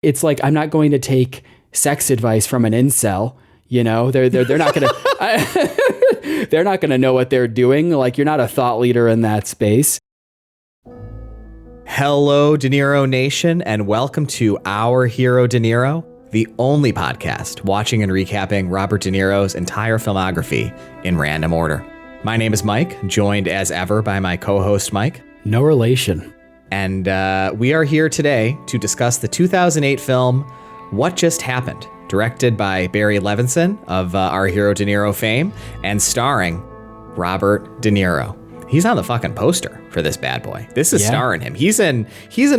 It's like, I'm not going to take sex advice from an incel. You know, they're not going to, they're not going to know what they're doing. Like, you're not a thought leader in that space. Hello, De Niro Nation, and welcome to Our Hero De Niro, the only podcast watching and recapping Robert De Niro's entire filmography in random order. My name is Mike, joined as ever by my co-host Mike. No relation. And we are here today to discuss the 2008 film, What Just Happened, directed by Barry Levinson of Our Hero De Niro fame and starring Robert De Niro. He's on the fucking poster for this bad boy. This is starring him. He's in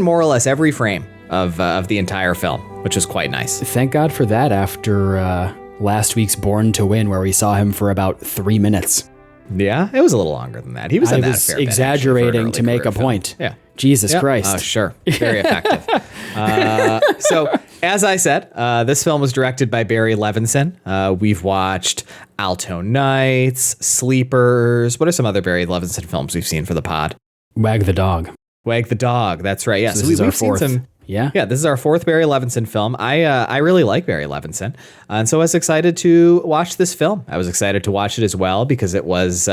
more or less every frame of the entire film, which is quite nice. Thank God for that after last week's Born to Win, where we saw him for about 3 minutes. Yeah, it was a little longer than that. He was in that a fair bit, exaggerating to make a point. Yeah. Jesus Christ. Oh, sure. Very effective. So, as I said, this film was directed by Barry Levinson. We've watched Alto Nights, Sleepers. What are some other Barry Levinson films we've seen for the pod? Wag the Dog. Wag the Dog. That's right. Yeah. So this is our fourth. Yeah, this is our fourth Barry Levinson film. I really like Barry Levinson, and so I was excited to watch this film. I was excited to watch it as well because it was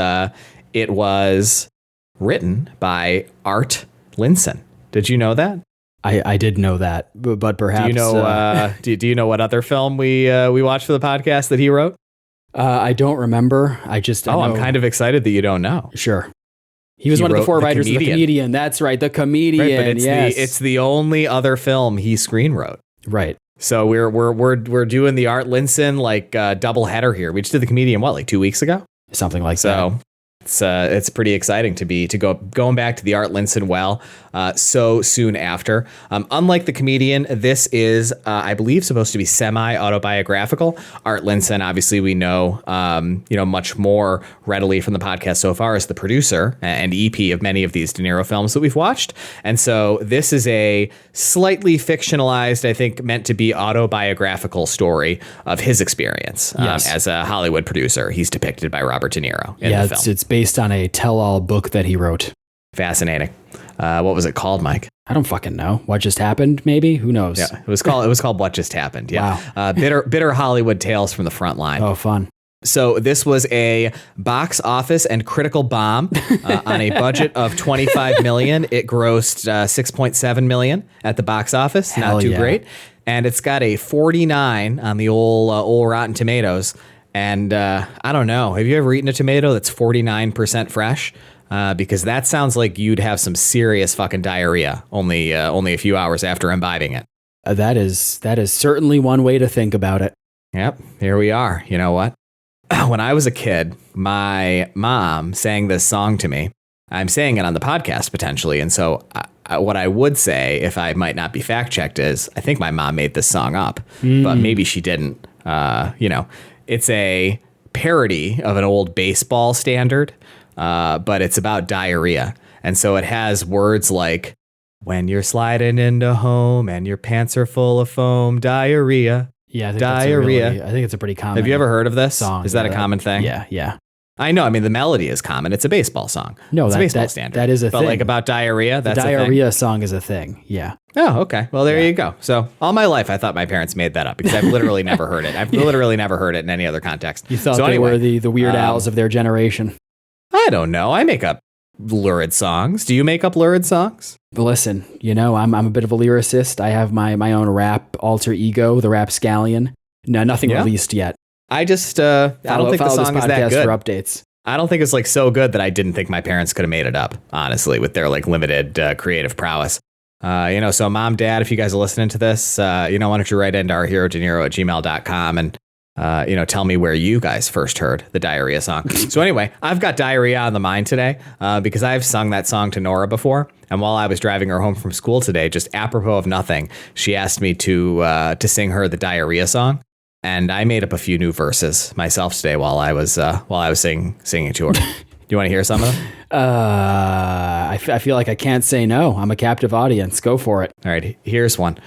written by Art Linson. Did you know that? I did know that, but perhaps do you know do you know what other film we watched for the podcast that he wrote? I don't remember. I know. I'm kind of excited that you don't know. Sure. He was one of the four writers of The Comedian. That's right, The Comedian. Right, but it's the only other film he screenwrote. Right. So we're doing the Art Linson double header here. We just did The Comedian 2 weeks ago? Something like that. So it's pretty exciting to going back to the Art Linson so soon after. Unlike The Comedian, this is I believe supposed to be semi-autobiographical. Art Linson, obviously, we know much more readily from the podcast so far as the producer and EP of many of these De Niro films that we've watched. And so this is a slightly fictionalized, I think, meant to be autobiographical story of his experience as a Hollywood producer. He's depicted by Robert De Niro in the film. It's based on a tell-all book that he wrote. Fascinating. What was it called, Mike? I don't fucking know. What Just Happened, maybe? Who knows? Yeah, it was called What Just Happened. Yeah. Wow. Bitter Hollywood tales from the front line. Oh, fun. So this was a box office and critical bomb on a budget of $25 million. It grossed $6.7 million at the box office. Not too great. And it's got a 49 on the old Rotten Tomatoes. And I don't know. Have you ever eaten a tomato that's 49% fresh? Because that sounds like you'd have some serious fucking diarrhea only a few hours after imbibing it. That is certainly one way to think about it. Yep. Here we are. You know what? When I was a kid, my mom sang this song to me. I'm saying it on the podcast potentially. And so what I would say, if I might not be fact checked, is I think my mom made this song up, but maybe she didn't. It's a parody of an old baseball standard, but it's about diarrhea. And so it has words like, when you're sliding into home and your pants are full of foam, diarrhea. Yeah, I think diarrhea. I think it's a pretty common. Have you ever heard of this song? Is that a common thing? Yeah. I know. I mean, the melody is common. It's a baseball song. No, it's a baseball standard. That is a but thing. But about diarrhea, that's a thing. The diarrhea song is a thing. Yeah. Oh, okay. Well, there you go. So all my life, I thought my parents made that up because I've literally never heard it. I've literally never heard it in any other context. You thought they were the Weird Owls of their generation. I don't know. I make up lurid songs. Do you make up lurid songs? Listen, I'm a bit of a lyricist. I have my own rap alter ego, the Rapscallion. No, nothing released yet. I just I don't think the song is that good. For updates. I don't think it's so good that I didn't think my parents could have made it up, honestly, with their limited creative prowess. So mom, dad, if you guys are listening to this, why don't you write into ourherodeniro@gmail.com and tell me where you guys first heard the diarrhea song. So anyway, I've got diarrhea on the mind today because I've sung that song to Nora before. And while I was driving her home from school today, just apropos of nothing, she asked me to sing her the diarrhea song. And I made up a few new verses myself today while I was singing to her. Do you want to hear some of them? I feel like I can't say no. I'm a captive audience. Go for it. All right, here's one.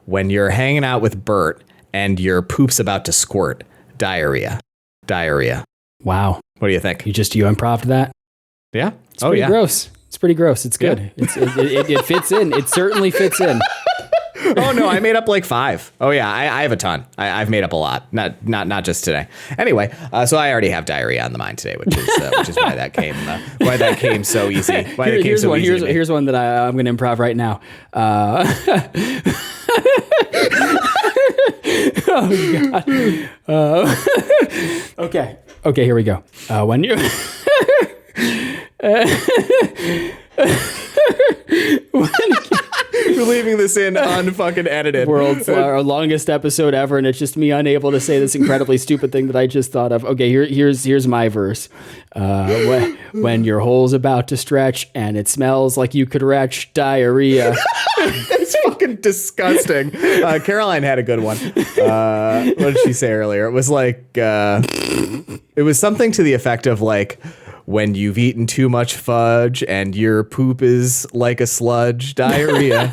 When you're hanging out with Bert and your poop's about to squirt, diarrhea. Wow. What do you think? You improv that? Yeah. It's pretty gross. It's pretty gross. It's good. Yeah. It fits in. It certainly fits in. Oh no, I made up like 5. Oh yeah, I have a ton. I've made up a lot. Not just today. Anyway, so I already have diarrhea on the mind today, which is why that came so easy. Here's one that I'm going to improv right now. Okay, here we go. When you You're leaving this in unfucking edited. World's longest episode ever, and it's just me unable to say this incredibly stupid thing that I just thought of. Okay, here's my verse. When your hole's about to stretch and it smells like you could retch diarrhea. That's fucking disgusting. Caroline had a good one. What did she say earlier? It was like, it was something to the effect of like, when you've eaten too much fudge and your poop is like a sludge, diarrhea.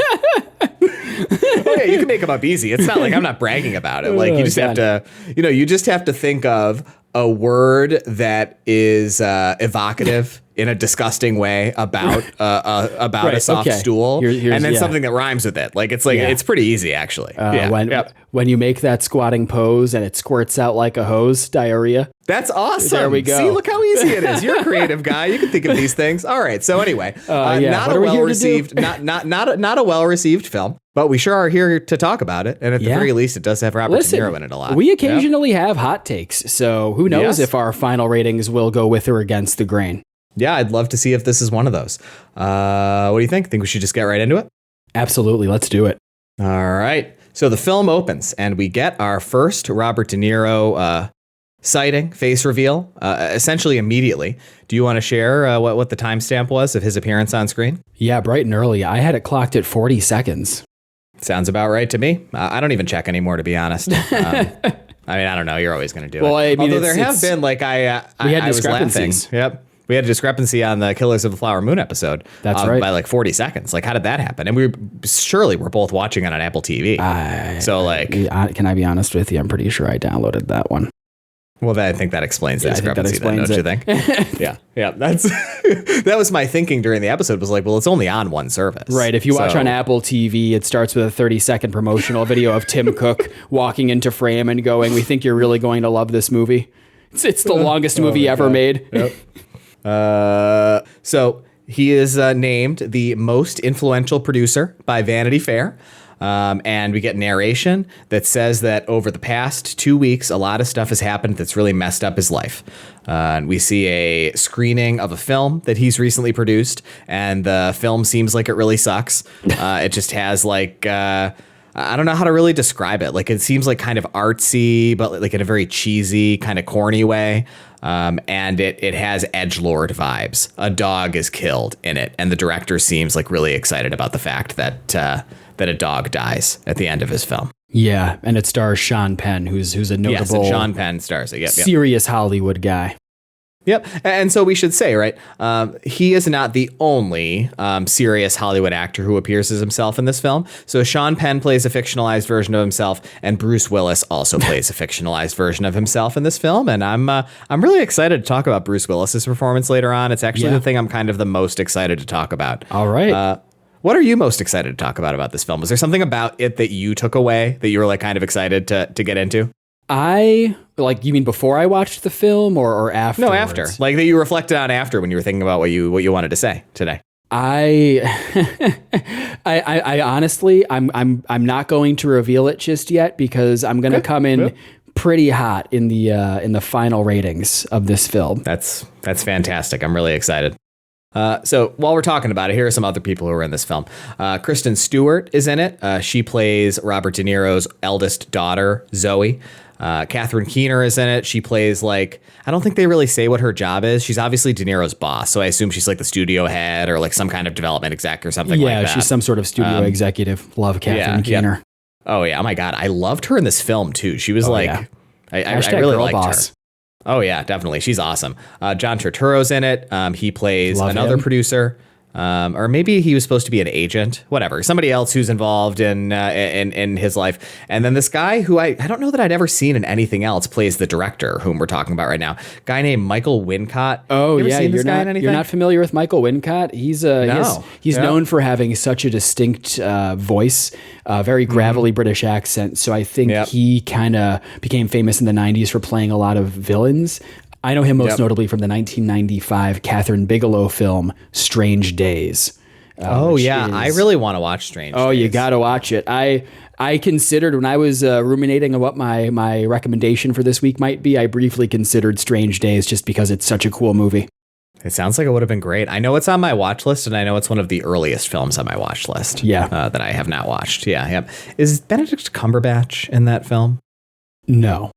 Okay, you can make them up easy. It's not like I'm not bragging about it. Like you just have to, you just have to think of a word that is evocative in a disgusting way about a soft stool, and then something that rhymes with it. Like it's pretty easy actually. When you make that squatting pose and it squirts out like a hose, diarrhea. That's awesome. There we go. See, look how easy it is. You're a creative guy. You can think of these things. All right. So anyway, not a well-received, not a well-received film, but we sure are here to talk about it. And at the very least, it does have Robert De Niro in it a lot. We occasionally have hot takes, so who knows if our final ratings will go with or against the grain. Yeah, I'd love to see if this is one of those. What do you think? Think we should just get right into it? Absolutely. Let's do it. All right. So the film opens and we get our first Robert De Niro sighting, face reveal, essentially immediately. Do you want to share what the timestamp was of his appearance on screen? Yeah, bright and early. I had it clocked at 40 seconds. Sounds about right to me. I don't even check anymore, to be honest. I mean, I don't know. You're always going to do it. I mean, although there have been like we had discrepancies. Yep. We had a discrepancy on the Killers of the Flower Moon episode. That's right. By like 40 seconds. Like, how did that happen? And we're both watching on an Apple TV. Can I be honest with you? I'm pretty sure I downloaded that one. Well, I think that explains the discrepancy, don't you think? Yeah. That was my thinking during the episode, was like, well, it's only on one service. Right. If you watch on Apple TV, it starts with a 30-second promotional video of Tim Cook walking into frame and going, "We think you're really going to love this movie." It's the longest movie ever made. Yep. So he is named the most influential producer by Vanity Fair. And we get narration that says that over the past 2 weeks, a lot of stuff has happened that's really messed up his life. And we see a screening of a film that he's recently produced, and the film seems like it really sucks. It just has like, I don't know how to really describe it. Like, it seems like kind of artsy, but like in a very cheesy, kind of corny way. And it has edgelord vibes. A dog is killed in it, and the director seems like really excited about the fact that a dog dies at the end of his film. Yeah, and it stars Sean Penn, who's a notable Sean Penn stars it. Yep. Serious Hollywood guy. Yep. And so we should say, right, he is not the only serious Hollywood actor who appears as himself in this film. So Sean Penn plays a fictionalized version of himself, and Bruce Willis also plays a fictionalized version of himself in this film. And I'm really excited to talk about Bruce Willis's performance later on. It's actually the thing I'm kind of the most excited to talk about. All right. What are you most excited to talk about this film? Was there something about it that you took away that you were like kind of excited to get into? You mean before I watched the film or after? No, after. Like that you reflected on after when you were thinking about what you wanted to say today. I honestly, I'm not going to reveal it just yet because I'm going to come in pretty hot in the final ratings of this film. That's fantastic. I'm really excited. So while we're talking about it, here are some other people who are in this film. Kristen Stewart is in it. She plays Robert De Niro's eldest daughter, Zoe. Catherine Keener is in it. She plays I don't think they really say what her job is. She's obviously De Niro's boss, so I assume she's like the studio head or like some kind of development exec or something like that. Yeah, she's some sort of studio executive. Love Catherine Keener. Yeah. Oh yeah, oh my God, I loved her in this film too. She was I really liked boss. her. Oh yeah, definitely. She's awesome. John Turturro's in it. He plays another producer. Or maybe he was supposed to be an agent, whatever, somebody else who's involved in his life. And then this guy who I don't know that I'd ever seen in anything else plays the director whom we're talking about right now. Guy named Michael Wincott. Oh, you ever yeah. seen this guy in anything? You're not familiar with Michael Wincott? He's known for having such a distinct voice, very gravelly British accent. So I think he kind of became famous in the 90s for playing a lot of villains. I know him most notably from the 1995 Catherine Bigelow film Strange Days. I really want to watch Strange Days. You got to watch it. I considered when I was ruminating on what my recommendation for this week might be, I briefly considered Strange Days just because it's such a cool movie. It sounds like it would have been great. I know it's on my watch list, and I know it's one of the earliest films on my watch list. That I have not watched. Yeah. Is Benedict Cumberbatch in that film? No.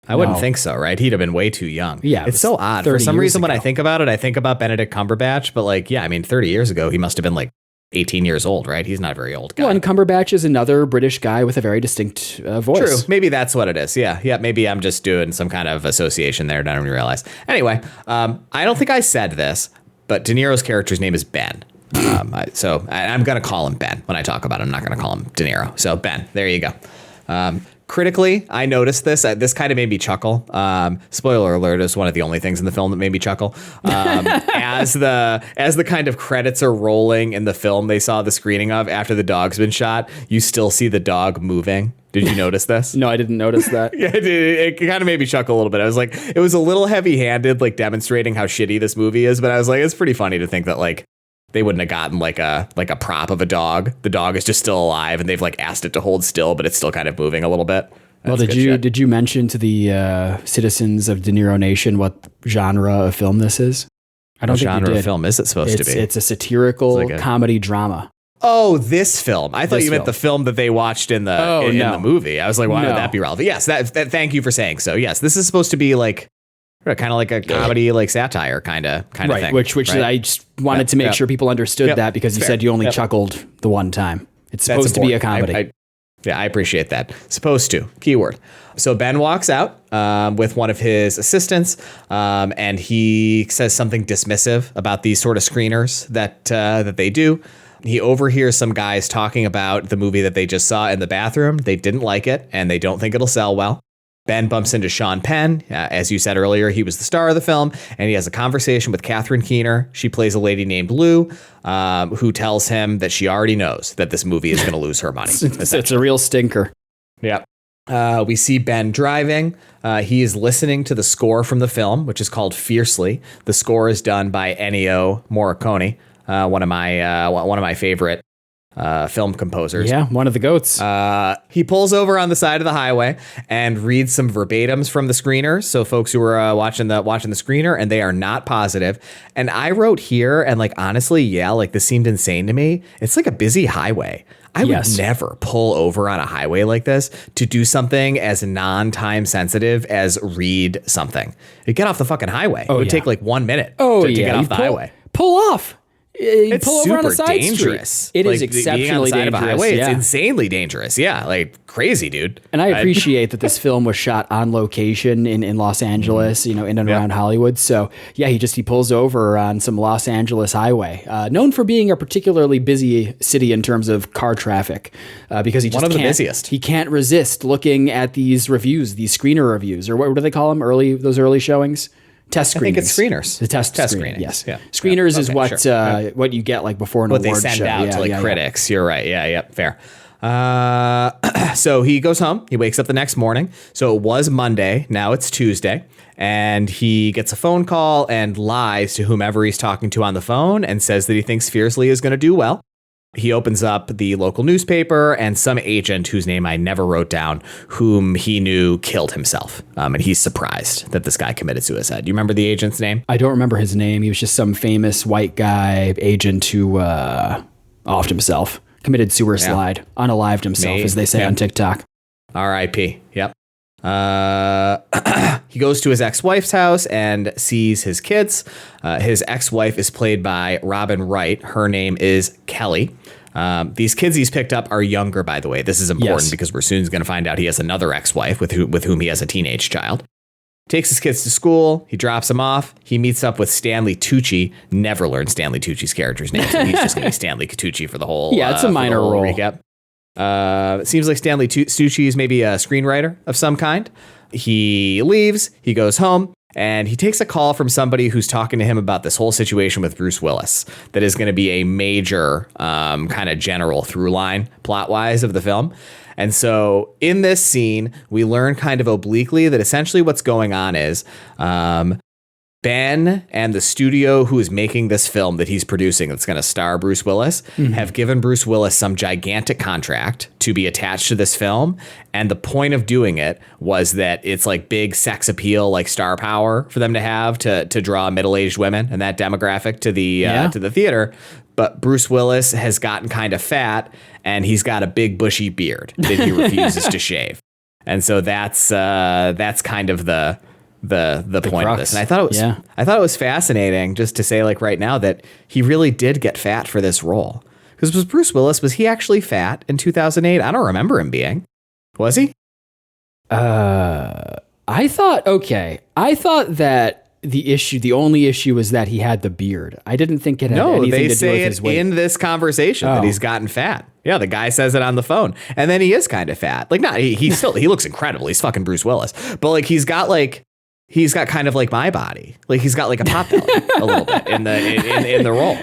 I wouldn't think so, right? He'd have been way too young. Yeah. It's so odd. For some reason, when I think about it, I think about Benedict Cumberbatch, but 30 years ago, he must have been 18 years old, right? He's not a very old guy. Well, and Cumberbatch is another British guy with a very distinct voice. True. Maybe that's what it is. Yeah. Maybe I'm just doing some kind of association there. I don't even realize. Anyway, I don't think I said this, but De Niro's character's name is Ben. So I'm going to call him Ben when I talk about him. I'm not going to call him De Niro. So Ben, there you go. Critically, I noticed this. This kind of made me chuckle. Spoiler alert, is one of the only things in the film that made me chuckle. As the kind of credits are rolling in the film they saw the screening of after the dog's been shot, you still see the dog moving. Did you notice this? No, I didn't notice that. Yeah, it kind of made me chuckle a little bit. I was like, it was a little heavy-handed, demonstrating how shitty this movie is, but I was like, it's pretty funny to think that they wouldn't have gotten a prop of a dog. The dog is just still alive, and they've asked it to hold still, but it's still kind of moving a little bit. Well, did you mention to the citizens of De Niro Nation what genre of film this is? I don't think genre you did. Of film is it supposed to be? It's a satirical comedy drama. Oh, this film. I thought you meant the film that they watched in the movie. I was like, why would that be relevant? Yes, that thank you for saying so. Yes, this is supposed to be kind of like a comedy, satire kind of thing. Which I just wanted to make sure people understood that because you said you only chuckled the one time. It's supposed to be a comedy. I appreciate that. Supposed to. Keyword. So Ben walks out with one of his assistants, and he says something dismissive about these sort of screeners that they do. He overhears some guys talking about the movie that they just saw in the bathroom. They didn't like it, and they don't think it'll sell well. Ben bumps into Sean Penn. As you said earlier, he was the star of the film, and he has a conversation with Catherine Keener. She plays a lady named Lou, who tells him that she already knows that this movie is going to lose her money. It's a real stinker. Yeah. We see Ben driving. He is listening to the score from the film, which is called Fiercely. The score is done by Ennio Morricone, one of my favorite film composers. Yeah, one of the goats. He pulls over on the side of the highway and reads some verbatims from the screener. So folks who are watching the screener, and they are not positive. And I wrote here, and honestly, this seemed insane to me. It's a busy highway. I would never pull over on a highway like this to do something as non-time sensitive as read something. You get off the fucking highway. It would take 1 minute to get off the highway. Pull off. It's pull over on a side dangerous. Street. It is exceptionally being on the side dangerous. Of a highway, yeah. It's insanely dangerous. Yeah, crazy, dude. And I appreciate that this film was shot on location in Los Angeles, in and around Hollywood. So yeah, he pulls over on some Los Angeles highway, known for being a particularly busy city in terms of car traffic, because he just one of the busiest. He can't resist looking at these reviews, these screener reviews, or what do they call them? Those early showings. Test screenings. I think it's screeners. The test screenings. Yes. Yeah. Screeners is what you get before an award show. What they send out to critics. You're right. Yeah. Fair. So he goes home. He wakes up the next morning. So it was Monday. Now it's Tuesday. And he gets a phone call and lies to whomever he's talking to on the phone and says that he thinks Fiercely is going to do well. He opens up the local newspaper, and some agent whose name I never wrote down, whom he knew killed himself. And he's surprised that this guy committed suicide. Do you remember the agent's name? I don't remember his name. He was just some famous white guy agent who offed himself, committed suicide, unalived himself, as they say on TikTok. R.I.P. Yep. He goes to his ex-wife's house and sees his kids. His ex-wife is played by Robin Wright. Her name is Kelly. These kids he's picked up are younger, by the way. This is important because we're soon going to find out he has another ex-wife with whom he has a teenage child. Takes his kids to school. He drops them off. He meets up with Stanley Tucci. Never learned Stanley Tucci's character's name, so he's just going to be Stanley Tucci for the whole. Yeah, it's a minor role. Recap. It seems like Stanley Tucci is maybe a screenwriter of some kind. He leaves. He goes home. And he takes a call from somebody who's talking to him about this whole situation with Bruce Willis that is going to be a major kind of general through line plot wise of the film. And so in this scene, we learn kind of obliquely that essentially what's going on is Ben and the studio who is making this film that he's producing that's going to star Bruce Willis have given Bruce Willis some gigantic contract to be attached to this film. And the point of doing it was that it's like big sex appeal, like star power for them to have to draw middle-aged women and that demographic to the theater. But Bruce Willis has gotten kind of fat and he's got a big bushy beard that he refuses to shave. And so that's kind of the point crux. of this. And I thought it was fascinating just to say like right now that he really did get fat for this role. Because was Bruce Willis, was he actually fat in 2008? I don't remember him being. Was he? I thought that the only issue was that he had the beard. I didn't think it had anything to do with his weight. In this conversation that he's gotten fat. Yeah, the guy says it on the phone. And then he is kind of fat. Like, not he looks incredible. He's fucking Bruce Willis. But like he's got kind of like my body. Like he's got like a pot belly a little bit in the role.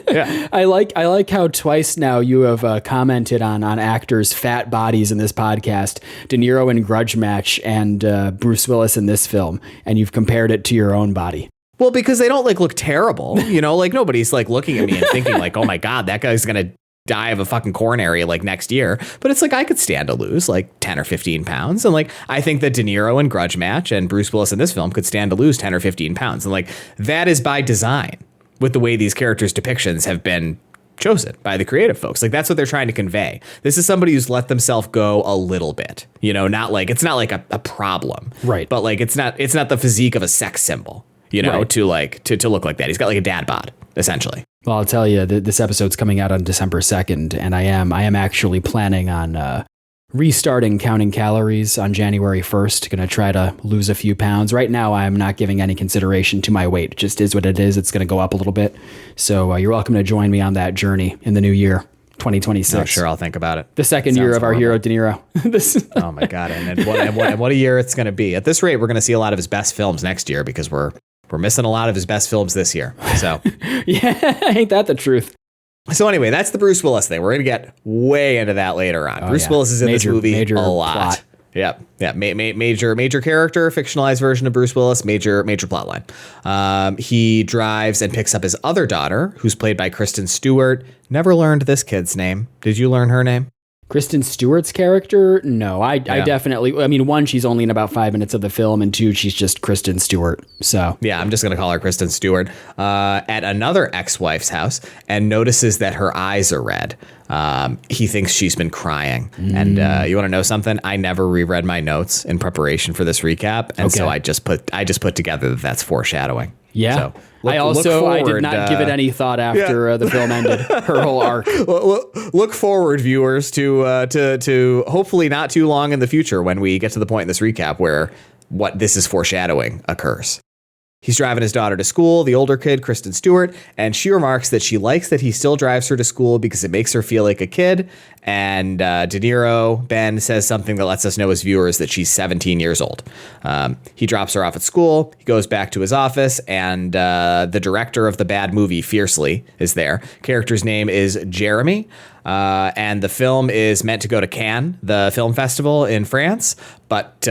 Yeah. I like how twice now you have commented on actors' fat bodies in this podcast. De Niro in Grudge Match and Bruce Willis in this film, and you've compared it to your own body. Well, because they don't like look terrible, you know, like nobody's like looking at me and thinking like, oh my God, that guy's gonna die of a fucking coronary like next year. But it's like I could stand to lose like 10 or 15 pounds. And like I think that De Niro in Grudge Match and Bruce Willis in this film could stand to lose 10 or 15 pounds. And like that is by design with the way these characters' depictions have been chosen by the creative folks. Like that's what they're trying to convey. This is somebody who's let themselves go a little bit, you know, not like it's not like a problem, right? But like it's not the physique of a sex symbol, you know, right. to look like that. He's got like a dad bod essentially. Well, I'll tell you, this episode's coming out on December 2nd, and I am actually planning on restarting counting calories on January 1st. Going to try to lose a few pounds. Right now, I'm not giving any consideration to my weight. It just is what it is. It's going to go up a little bit. So you're welcome to join me on that journey in the new year, 2026. Oh, sure, I'll think about it. The second year of our hero, De Niro. Oh, my God. And what a year it's going to be. At this rate, we're going to see a lot of his best films next year because we're missing a lot of his best films this year. So yeah, ain't that the truth? So anyway, that's the Bruce Willis thing. We're going to get way into that later on. Bruce Willis is in this movie a lot. Plot. Yeah. Major character, fictionalized version of Bruce Willis, major plot line. He drives and picks up his other daughter, who's played by Kristen Stewart. Never learned this kid's name. Did you learn her name? Kristen Stewart's character? No, I definitely, I mean, one, she's only in about 5 minutes of the film, and two, she's just Kristen Stewart. So yeah, I'm just going to call her Kristen Stewart at another ex-wife's house and notices that her eyes are red. He thinks she's been crying. And you want to know something? I never reread my notes in preparation for this recap. And so I just put together that that's foreshadowing. Yeah. So I did not give it any thought after the film ended. Her whole arc. Look forward, viewers, to hopefully not too long in the future when we get to the point in this recap where what this is foreshadowing occurs. He's driving his daughter to school, the older kid, Kristen Stewart, and she remarks that she likes that he still drives her to school because it makes her feel like a kid. And De Niro, Ben, says something that lets us know as viewers that she's 17 years old. He drops her off at school. He goes back to his office, and the director of the bad movie, Fiercely, is there. Character's name is Jeremy. And the film is meant to go to Cannes, the film festival in France, but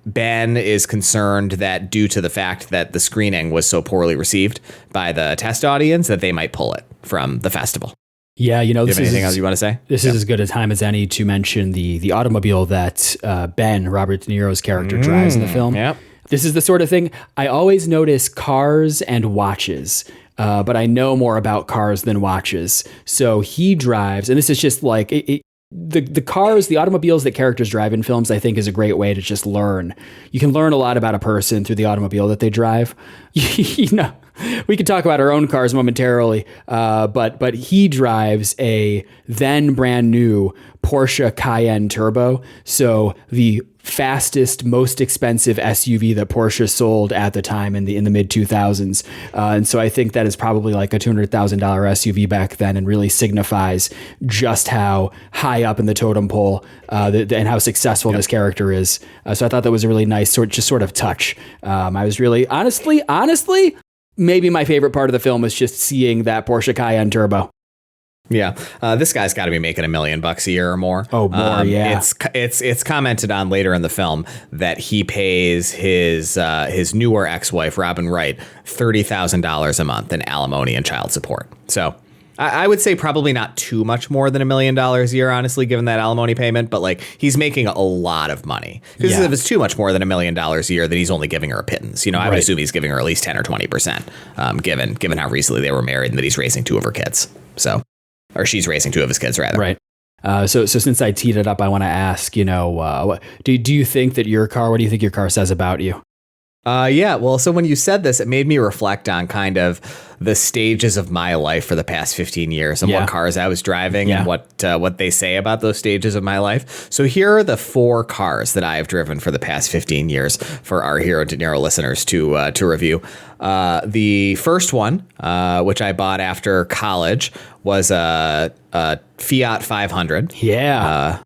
Ben is concerned that due to the fact that the screening was so poorly received by the test audience that they might pull it from the festival. Yeah, you know, this is anything else you want to say? This is as good a time as any to mention the automobile that Ben, Robert De Niro's character, drives in the film. Yep. This is the sort of thing I always notice cars and watches. But I know more about cars than watches. So he drives, and this is just like the cars, the automobiles that characters drive in films, I think is a great way to just learn. You can learn a lot about a person through the automobile that they drive. You know, We could talk about our own cars momentarily, but he drives a then brand new Porsche Cayenne Turbo, so the fastest, most expensive SUV that Porsche sold at the time in the mid 2000s, and so I think that is probably like a $200,000 SUV back then, and really signifies just how high up in the totem pole and how successful this character is. So I thought that was a really nice sort of touch. I was really honestly. Maybe my favorite part of the film is just seeing that Porsche Cayenne Turbo. Yeah, this guy's got to be making $1 million a year or more. Oh, more, yeah. It's commented on later in the film that he pays his newer ex-wife Robin Wright $30,000 a month in alimony and child support. So I would say probably not too much more than $1 million a year, honestly, given that alimony payment. But like, he's making a lot of money. Because if it's too much more than $1 million a year, then he's only giving her a pittance. I would assume he's giving her at least 10 or 20%, given how recently they were married and that he's raising 2 of her kids. Or she's raising 2 of his kids, rather. Right. So since I teed it up, I want to ask, do you think that what do you think your car says about you? Yeah, well, so when you said this, it made me reflect on kind of the stages of my life for the past 15 years and what cars I was driving and what they say about those stages of my life. So here are the 4 cars that I have driven for the past 15 years for our Hero De Niro listeners to review. The first one, which I bought after college, was a Fiat 500. Yeah.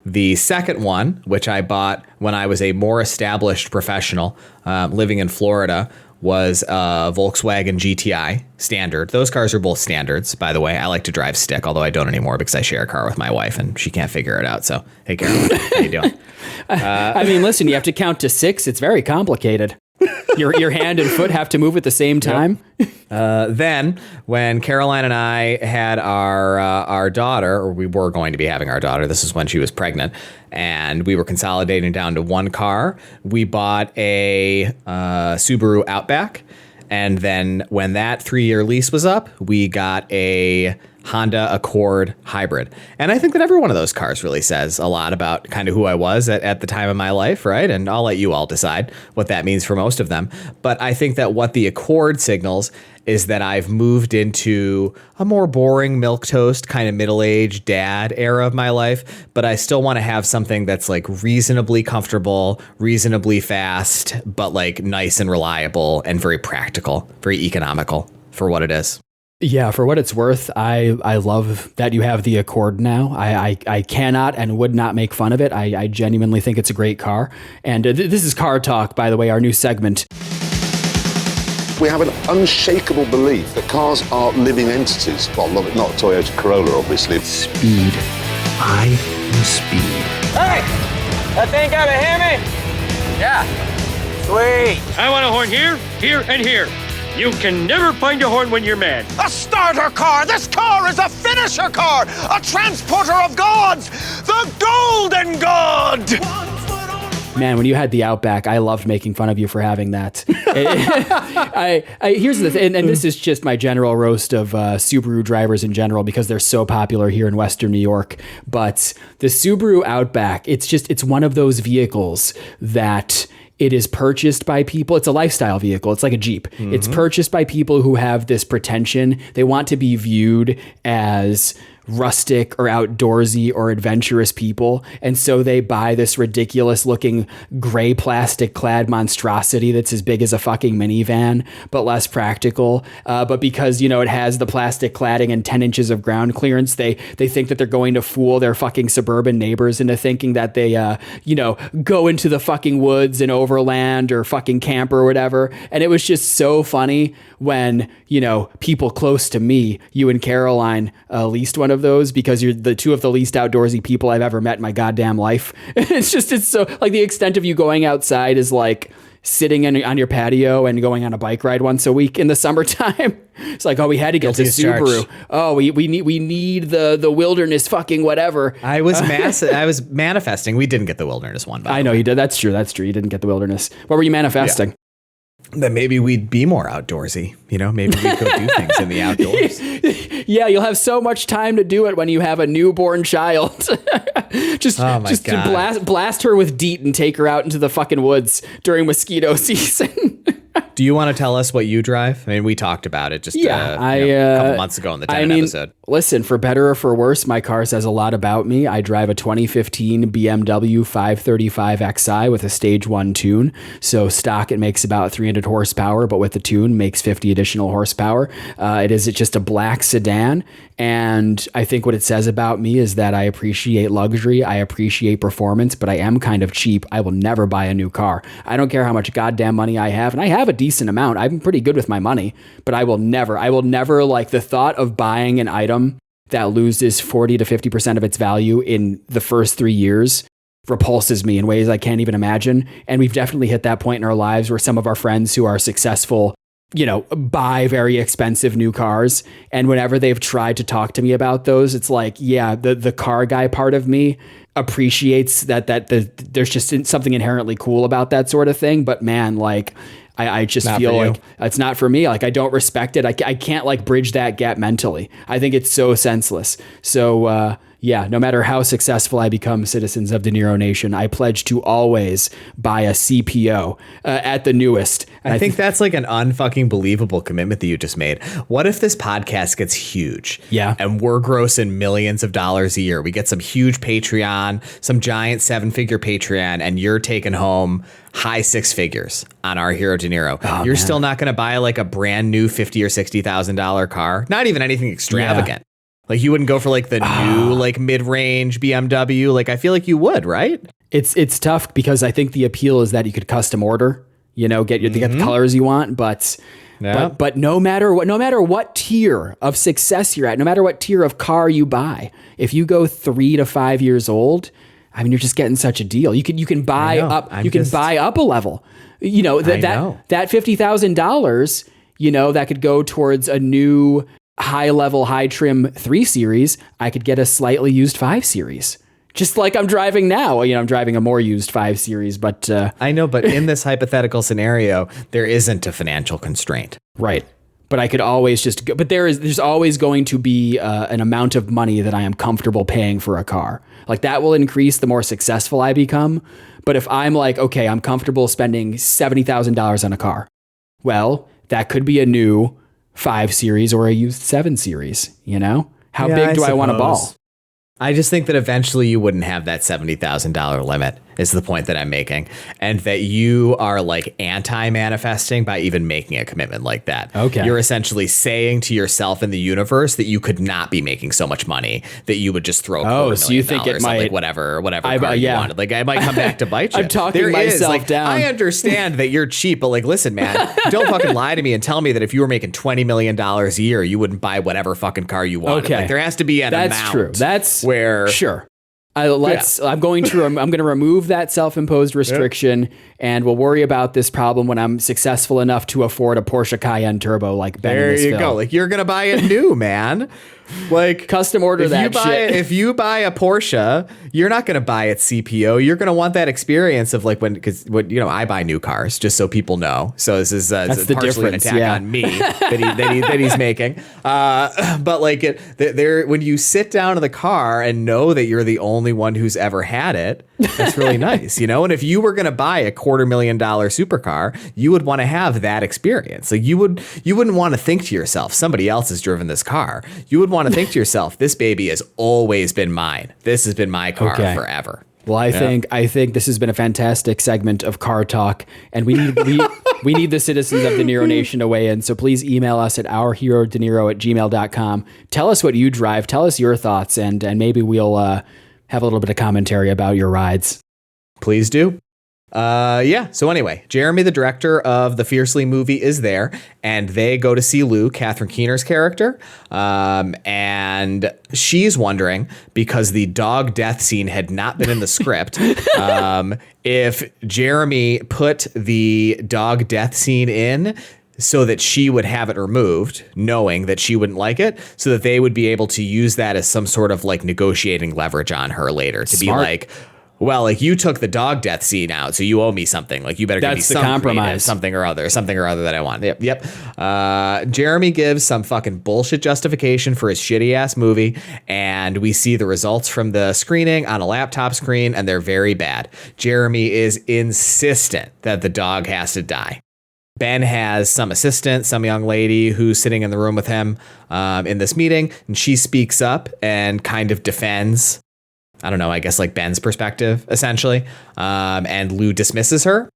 The second one, which I bought when I was a more established professional living in Florida, was a Volkswagen GTI standard. Those cars are both standards, by the way. I like to drive stick, although I don't anymore because I share a car with my wife and she can't figure it out. So, hey, Caroline, how you doing? I mean, listen, you have to count to 6. It's very complicated. Your hand and foot have to move at the same time. Then, when Caroline and I had our daughter, or we were going to be having our daughter, this is when she was pregnant, and we were consolidating down to one car, we bought a Subaru Outback. And then when that 3-year lease was up, we got a Honda Accord Hybrid. And I think that every one of those cars really says a lot about kind of who I was at the time of my life, right? And I'll let you all decide what that means for most of them. But I think that what the Accord signals is that I've moved into a more boring milquetoast kind of middle-aged dad era of my life, but I still want to have something that's like reasonably comfortable, reasonably fast, but like nice and reliable and very practical, very economical for what it is. Yeah, for what it's worth, I love that you have the Accord now. I cannot and would not make fun of it. I genuinely think it's a great car. And this is Car Talk, by the way, our new segment. We have an unshakable belief that cars are living entities. Well, not Toyota Corolla, obviously. Speed. I am speed. Hey! That thing got a Hemi? Yeah. Sweet. I want a horn here, here, and here. You can never find a horn when you're mad. A starter car! This car is a finisher car! A transporter of gods! The Golden God! Man, when you had the Outback, I loved making fun of you for having that. Here's the thing, and this is just my general roast of Subaru drivers in general because they're so popular here in Western New York. But the Subaru Outback, it's one of those vehicles that it is purchased by people. It's a lifestyle vehicle. It's like a Jeep. Mm-hmm. It's purchased by people who have this pretension. They want to be viewed as rustic or outdoorsy or adventurous people. And so they buy this ridiculous looking gray plastic clad monstrosity that's as big as a fucking minivan, but less practical. But because, it has the plastic cladding and 10 inches of ground clearance, they think that they're going to fool their fucking suburban neighbors into thinking that they, go into the fucking woods and overland or fucking camp or whatever. And it was just so funny when, people close to me, you and Caroline, leased one of those because you're the 2 of the least outdoorsy people I've ever met in my goddamn life. It's so like the extent of you going outside is like sitting on your patio and going on a bike ride once a week in the summertime. It's like, oh, we had to get to Subaru. Oh, we need the wilderness fucking whatever. I was manifesting. We didn't get the wilderness one. I know you did. That's true. You didn't get the wilderness. What were you manifesting? Yeah. That maybe we'd be more outdoorsy, maybe we could do things in the outdoors. Yeah, you'll have so much time to do it when you have a newborn child. just blast her with DEET and take her out into the fucking woods during mosquito season. Do you want to tell us what you drive? I mean, we talked about it just a couple months ago in the Tenet episode. Listen, for better or for worse, my car says a lot about me. I drive a 2015 BMW 535xi with a stage 1 tune. So stock, it makes about 300 horsepower, but with the tune makes 50 additional horsepower. It is just a black sedan. And I think what it says about me is that I appreciate luxury. I appreciate performance, but I am kind of cheap. I will never buy a new car. I don't care how much goddamn money I have. And I have a decent amount. I'm pretty good with my money, but I will never, like, the thought of buying an item that loses 40 to 50% of its value in the first 3 years repulses me in ways I can't even imagine. And we've definitely hit that point in our lives where some of our friends who are successful, buy very expensive new cars. And whenever they've tried to talk to me about those, it's like, yeah, the car guy part of me appreciates that there's just something inherently cool about that sort of thing. But man, like, I just feel like it's not for me. Like, I don't respect it. I can't like bridge that gap mentally. I think it's so senseless. So, yeah, no matter how successful I become, citizens of De Niro Nation, I pledge to always buy a CPO at the newest. And I think that's like an unfucking believable commitment that you just made. What if this podcast gets huge? Yeah. And we're grossing millions of dollars a year. We get some huge Patreon, some giant 7-figure Patreon, and you're taking home high 6 figures on Our Hero De Niro. Oh, you're still not going to buy like a brand new $50,000 or $60,000 car. Not even anything extravagant. Yeah. Like, you wouldn't go for like the new like mid-range BMW. Like, I feel like you would, right? It's tough because I think the appeal is that you could custom order, get the colors you want, but no matter what tier of success you're at, no matter what tier of car you buy, if you go 3 to 5 years old, I mean, you're just getting such a deal. You can buy up. Can buy up a level. That $50,000. That could go towards a new high level, high trim 3 Series. I could get a slightly used 5 Series. Just like I'm driving now. I'm driving a more used 5 Series, but I know, but in this hypothetical scenario, there isn't a financial constraint. Right. But I could always just go, but there's always going to be an amount of money that I am comfortable paying for a car. Like, that will increase the more successful I become. But if I'm like, okay, I'm comfortable spending $70,000 on a car, well, that could be a new 5 Series or a used 7 Series. How big do I want to ball? I just think that eventually you wouldn't have that $70,000 limit is the point that I'm making. And that you are like anti-manifesting by even making a commitment like that. Okay. You're essentially saying to yourself in the universe that you could not be making so much money that you would just throw so you think it might, like whatever car you wanted. Like, I might come back to bite you. I'm talking myself down. I understand that you're cheap, but like, listen, man, don't fucking lie to me and tell me that if you were making $20 million a year, you wouldn't buy whatever fucking car you wanted. Okay. Like, there has to be an amount. That's true. That's where sure. I'm going to remove that self-imposed restriction, and we'll worry about this problem when I'm successful enough to afford a Porsche Cayenne Turbo like Ben. There you go. Like, you're gonna buy it new, man. Like, custom order shit. If you buy a Porsche, you're not going to buy it CPO. You're going to want that experience of like I buy new cars just so people know. So this is partially an attack on me that he's making. But like when you sit down in the car and know that you're the only one who's ever had it, that's really nice, And if you were going to buy a $250,000 supercar, you would want to have that experience. Like, you wouldn't want to think to yourself, somebody else has driven this car. You would want to think to yourself, this baby has always been mine. This has been my car forever. Well, I think this has been a fantastic segment of car talk, and we need the citizens of De Niro Nation to weigh in. So please email us at ourherodeniro@gmail.com. Tell us what you drive. Tell us your thoughts, and maybe we'll have a little bit of commentary about your rides. Please do. So anyway, Jeremy, the director of the Fiercely movie, is there, and they go to see Lou, Catherine Keener's character, and she's wondering, because the dog death scene had not been in the script, if Jeremy put the dog death scene in so that she would have it removed, knowing that she wouldn't like it, so that they would be able to use that as some sort of like negotiating leverage on her later to be like, well, like, you took the dog death scene out, so you owe me something. Like, you better give me some compromise, something or other that I want. Yep. Jeremy gives some fucking bullshit justification for his shitty ass movie, and we see the results from the screening on a laptop screen, and they're very bad. Jeremy is insistent that the dog has to die. Ben has some assistant, some young lady who's sitting in the room with him in this meeting, and she speaks up and kind of defends, I don't know, I guess like Ben's perspective, essentially. And Lou dismisses her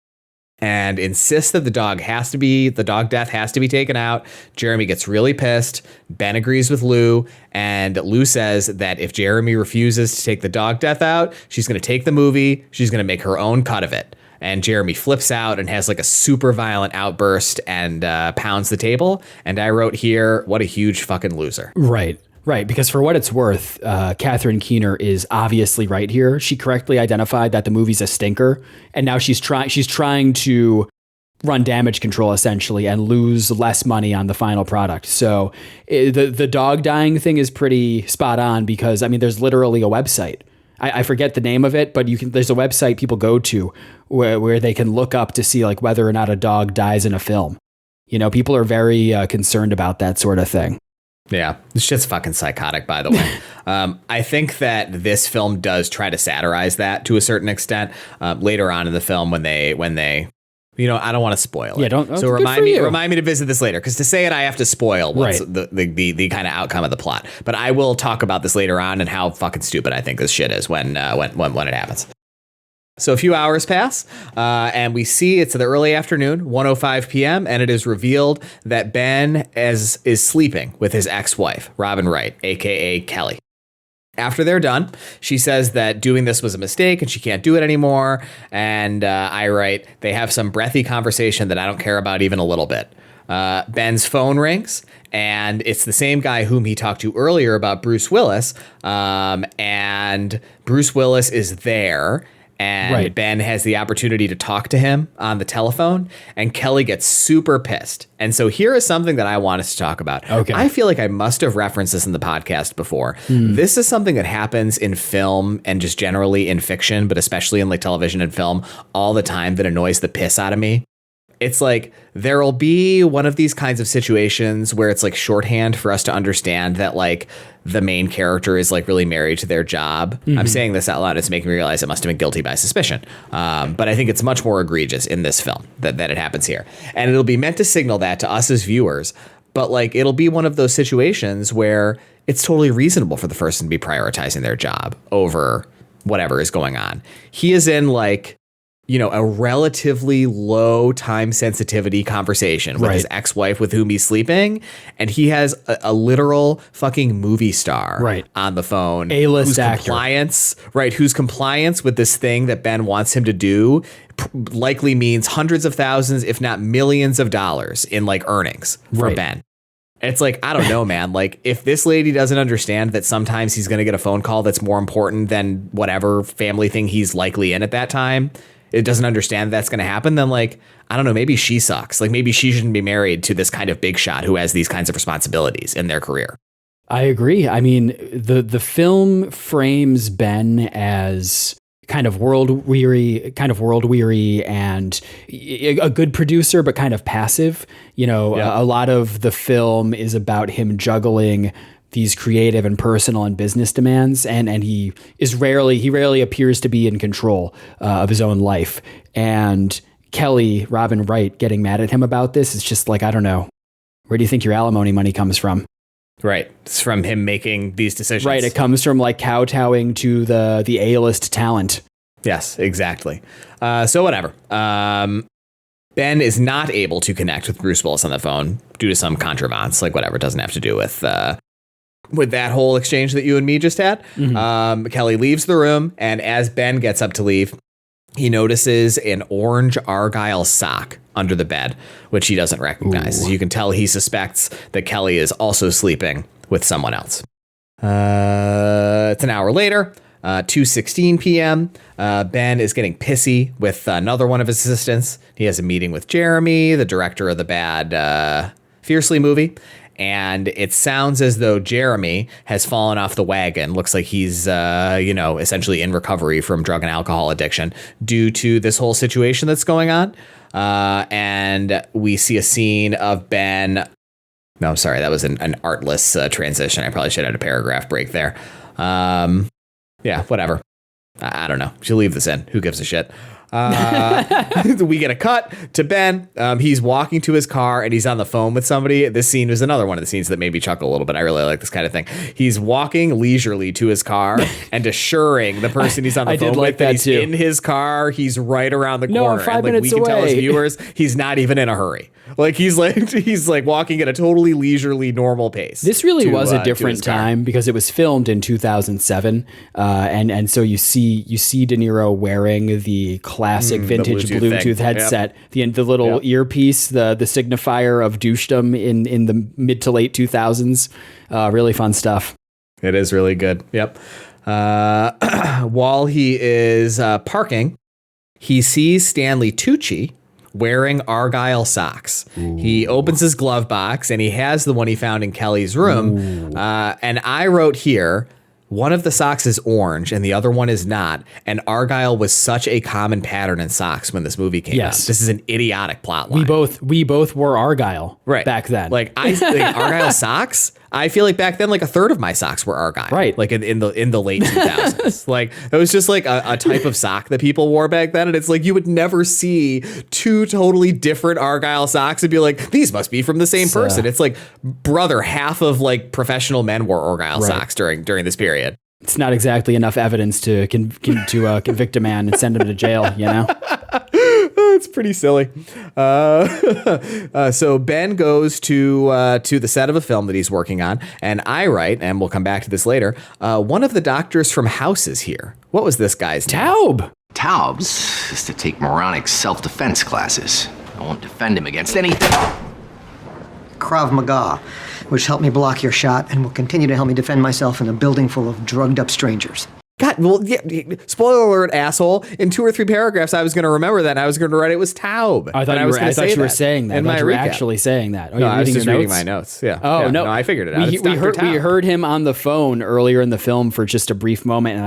and insists that the dog death has to be taken out. Jeremy gets really pissed. Ben agrees with Lou, and Lou says that if Jeremy refuses to take the dog death out, she's going to take the movie. She's going to make her own cut of it. And Jeremy flips out and has like a super violent outburst and pounds the table. And I wrote here, what a huge fucking loser. Right. Because for what it's worth, Catherine Keener is obviously right here. She correctly identified that the movie's a stinker, and now she's trying to run damage control essentially and lose less money on the final product. So the dog dying thing is pretty spot on, because I mean, there's literally a website. I forget the name of it, but there's a website people go to where they can look up to see like whether or not a dog dies in a film. You know, people are very concerned about that sort of thing. Yeah, this shit's fucking psychotic, by the way. I think that this film does try to satirize that to a certain extent later on in the film when they you know, I don't want to spoil it. Yeah, don't. So remind me to visit this later, because to say it, I have to spoil what's right. the kind of outcome of the plot. But I will talk about this later on and how fucking stupid I think this shit is when it happens. So a few hours pass, and we see it's the early afternoon, 1:05 p.m., and it is revealed that Ben is sleeping with his ex-wife, Robin Wright, a.k.a. Kelly. After they're done, she says that doing this was a mistake and she can't do it anymore. And I write, they have some breathy conversation that I don't care about even a little bit. Ben's phone rings, and it's the same guy whom he talked to earlier about Bruce Willis. And Bruce Willis is there. And right. Ben has the opportunity to talk to him on the telephone, and Kelly gets super pissed. And so here is something that I want us to talk about. Okay. I feel like I must have referenced this in the podcast before. This is something that happens in film and just generally in fiction, but especially in like television and film all the time, that annoys the piss out of me. It's like there'll be one of these kinds of situations where it's like shorthand for us to understand that like the main character is like really married to their job. Mm-hmm. I'm saying this out loud. It's making me realize it must have been guilty by suspicion. But I think it's much more egregious in this film that it happens here. And it'll be meant to signal that to us as viewers. But like it'll be one of those situations where it's totally reasonable for the person to be prioritizing their job over whatever is going on. He is in like, you know, a relatively low time sensitivity conversation with his ex-wife with whom he's sleeping. And he has a literal fucking movie star on the phone. A-list actor. Whose compliance with this thing that Ben wants him to do likely means hundreds of thousands, if not millions of dollars in like earnings for Ben. It's like, I don't know, man. Like, if this lady doesn't understand that sometimes he's going to get a phone call that's more important than whatever family thing he's likely in at that time, it doesn't understand that's going to happen, then like, I don't know, maybe she sucks. Like maybe she shouldn't be married to this kind of big shot who has these kinds of responsibilities in their career. I agree. I mean, the film frames Ben as kind of world weary and a good producer, but kind of passive. You know, a lot of the film is about him juggling these creative and personal and business demands. And he rarely appears to be in control of his own life. And Kelly, Robin Wright, getting mad at him about this is just like, I don't know. Where do you think your alimony money comes from? Right. It's from him making these decisions. Right. It comes from like kowtowing to the A-list talent. Yes, exactly. So whatever. Ben is not able to connect with Bruce Willis on the phone due to some contrivance, like whatever. It doesn't have to do with that whole exchange that you and me just had. Mm-hmm. Kelly leaves the room, and as Ben gets up to leave, he notices an orange Argyle sock under the bed, which he doesn't recognize. As you can tell, he suspects that Kelly is also sleeping with someone else. It's an hour later, 2:16 p.m. Ben is getting pissy with another one of his assistants. He has a meeting with Jeremy, the director of the bad Fiercely movie. And it sounds as though Jeremy has fallen off the wagon. Looks like he's, essentially in recovery from drug and alcohol addiction due to this whole situation that's going on. And we see a scene of Ben. No, I'm sorry. That was an artless transition. I probably should have had a paragraph break there. Yeah, whatever. I don't know. Should leave this in. Who gives a shit? We get a cut to Ben. He's walking to his car and he's on the phone with somebody. This scene was another one of the scenes that made me chuckle a little bit. I really like this kind of thing. He's walking leisurely to his car and assuring the person he's on the phone with that he's in his car. He's right around the corner. 5 and minutes we can tell his away. viewers he's not even in a hurry. He's walking at a totally leisurely, normal pace. This really was a different time because it was filmed in 2007, and so you see De Niro wearing the classic vintage Bluetooth Bluetooth thing. headset, the little earpiece, the signifier of douchedom in the mid to late 2000s. Really fun stuff. It is really good. Yep. While he is parking, he sees Stanley Tucci wearing Argyle socks. Ooh. He opens his glove box and he has the one he found in Kelly's room. And I wrote here, one of the socks is orange and the other one is not. And Argyle was such a common pattern in socks when this movie came out. This is an idiotic plot line. We both wore Argyle back then. Argyle socks. I feel like back then, like a third of my socks were Argyle. Right. Like in the late 2000s. Like it was just like a type of sock that people wore back then. And it's like you would never see two totally different Argyle socks and be like, these must be from the same person. It's like, brother, half of like professional men wore Argyle socks during this period. It's not exactly enough evidence to convict a man and send him to jail, you know? It's pretty silly. So Ben goes to the set of a film that he's working on, and I write, and we'll come back to this later, one of the doctors from House is here. What was this guy's name? Taub. Taub's is to take moronic self-defense classes. I won't defend him against anything. Krav Maga, which helped me block your shot and will continue to help me defend myself in a building full of drugged-up strangers. God, well, yeah, spoiler alert, asshole. In 2 or 3 paragraphs, I was going to remember that. And I was going to write it was Taub. I thought you were saying that. In my you were recap. Actually saying that. Oh, no, I was just reading my notes. Yeah. Oh, yeah, no. I figured it out. We heard him on the phone earlier in the film for just a brief moment.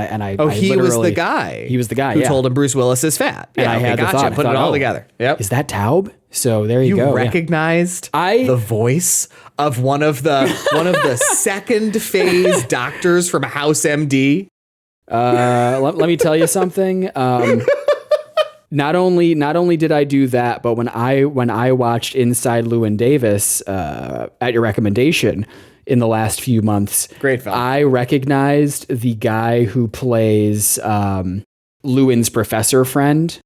He was the guy. He was the guy, who told him Bruce Willis is fat. And I had the thought. Put it all together. Yep. Is that Taub? So there you go. You recognized the voice of one of the second phase doctors from House MD. Let me tell you something. Not only did I do that, but when I watched Inside Llewyn Davis at your recommendation in the last few months, great film, I recognized the guy who plays Llewyn's professor friend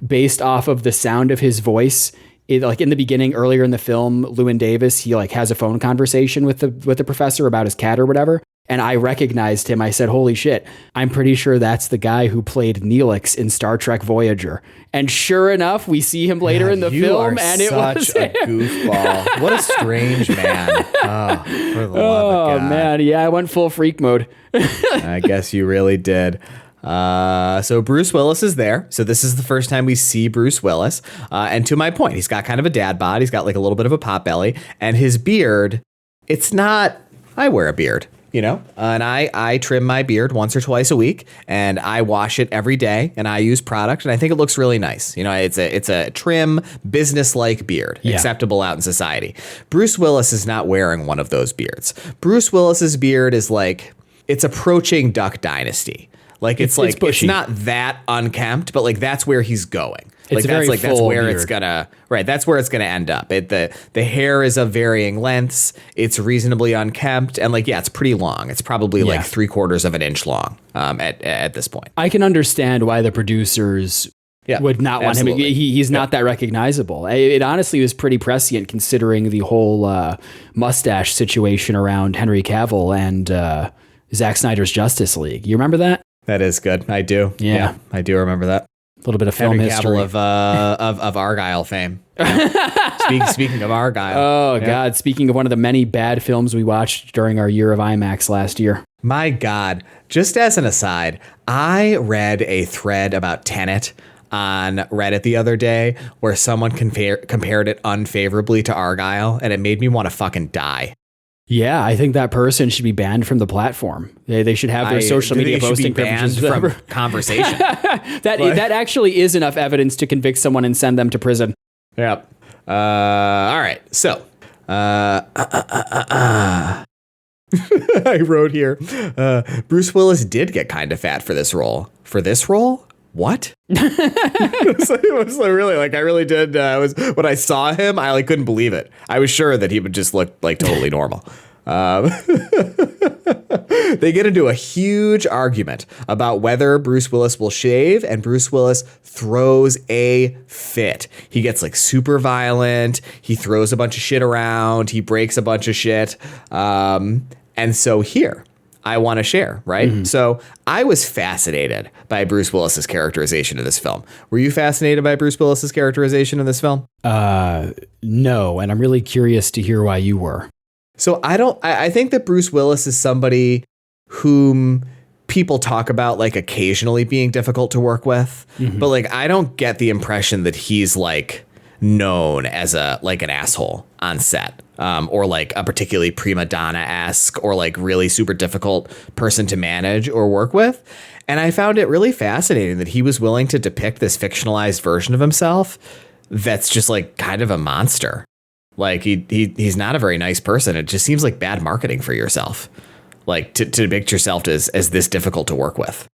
based off of the sound of his voice. Like in the beginning, earlier in the film, Llewyn Davis, he like has a phone conversation with the professor about his cat or whatever. And I recognized him. I said, holy shit, I'm pretty sure that's the guy who played Neelix in Star Trek Voyager. And sure enough, we see him later in the film. And it was such a goofball. What a strange man. Oh, for the love of God. Man. Yeah, I went full freak mode. I guess you really did. So Bruce Willis is there. So this is the first time we see Bruce Willis. And to my point, he's got kind of a dad bod. He's got like a little bit of a pot belly. And his beard, it's not, I wear a beard. You know, and I trim my beard once or twice a week, and I wash it every day, and I use product, and I think it looks really nice. You know, it's a trim, business-like beard, acceptable out in society. Bruce Willis is not wearing one of those beards. Bruce Willis's beard is like, it's approaching Duck Dynasty. Like it's not that unkempt, but like that's where he's going. It's that's where beard. It's gonna that's where it's gonna end up. The hair is of varying lengths. It's reasonably unkempt, and it's pretty long. It's probably like 3/4 of an inch long at this point. I can understand why the producers would not want him. He's not that recognizable. It honestly was pretty prescient considering the whole mustache situation around Henry Cavill and Zack Snyder's Justice League. You remember that? That is good. I do. Yeah, I do remember that. A little bit of film Henry history Cavill of Argyle fame. Speaking of Argyle. Oh God! Speaking of one of the many bad films we watched during our year of IMAX last year. My God! Just as an aside, I read a thread about Tenet on Reddit the other day where someone compared it unfavorably to Argyle, and it made me want to fucking die. Yeah, I think that person should be banned from the platform. They should have their social media posting privileges from conversation. That actually is enough evidence to convict someone and send them to prison. Yep. All right. So, I wrote here, Bruce Willis did get kind of fat for this role. For this role? what? It was really like, I really did. When I saw him, I like couldn't believe it. I was sure that he would just look like totally normal. They get into a huge argument about whether Bruce Willis will shave, and Bruce Willis throws a fit. He gets like super violent. He throws a bunch of shit around. He breaks a bunch of shit. And so here, I want to share, right? Mm-hmm. So I was fascinated by Bruce Willis's characterization in this film. Were you fascinated by Bruce Willis's characterization in this film? No, and I'm really curious to hear why you were. So I think that Bruce Willis is somebody whom people talk about like occasionally being difficult to work with, but like I don't get the impression that he's like known as an asshole on set, or like a particularly prima donna-esque or like really super difficult person to manage or work with. And I found it really fascinating that he was willing to depict this fictionalized version of himself that's just like kind of a monster. Like he's not a very nice person. It just seems like bad marketing for yourself, like to depict yourself as this difficult to work with.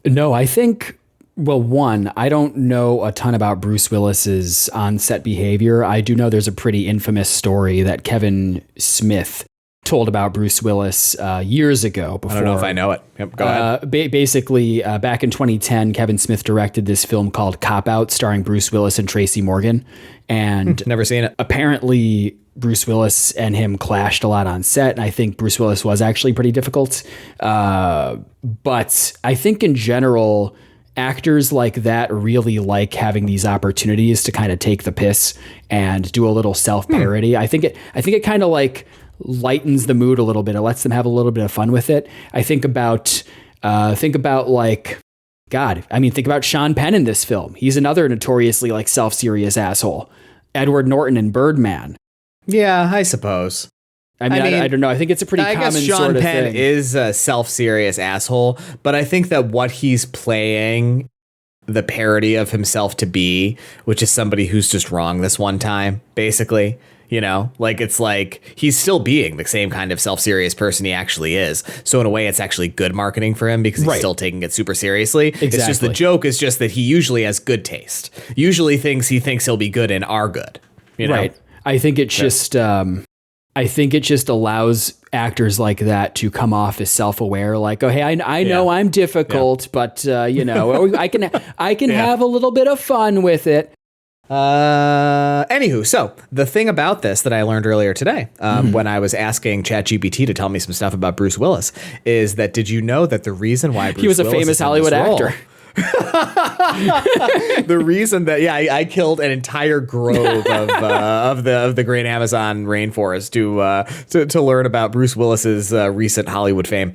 No, I think, well, one, I don't know a ton about Bruce Willis's on-set behavior. I do know there's a pretty infamous story that Kevin Smith told about Bruce Willis years ago. Before, I don't know if I know it. Yep, go ahead. Basically, back in 2010, Kevin Smith directed this film called Cop Out, starring Bruce Willis and Tracy Morgan. And never seen it. Apparently, Bruce Willis and him clashed a lot on set, and I think Bruce Willis was actually pretty difficult. But I think in general, actors like that really like having these opportunities to kind of take the piss and do a little self-parody. I think it kind of like lightens the mood a little bit. It lets them have a little bit of fun with it. I think about like, God, I mean, think about Sean Penn in this film. He's another notoriously like self-serious asshole. Edward Norton in Birdman. Yeah, I suppose. I mean, I don't know. I think it's a pretty common guess Sean sort of Penn thing. is a self-serious asshole, but I think that what he's playing the parody of himself to be, which is somebody who's just wrong this one time, basically. You know, like it's like he's still being the same kind of self-serious person he actually is. So in a way, it's actually good marketing for him because he's still taking it super seriously. Exactly. It's just the joke is just that he usually has good taste. Usually things he thinks he'll be good in are good. You know? Right. I think it just allows actors like that to come off as self-aware. Like, oh, hey, I know I'm difficult, but you know, I can have a little bit of fun with it. Anywho, so the thing about this that I learned earlier today, when I was asking ChatGPT to tell me some stuff about Bruce Willis, is that did you know that the reason why Bruce he was a Willis famous Hollywood actor? The reason that I killed an entire grove of the Great Amazon rainforest to learn about Bruce Willis's recent Hollywood fame.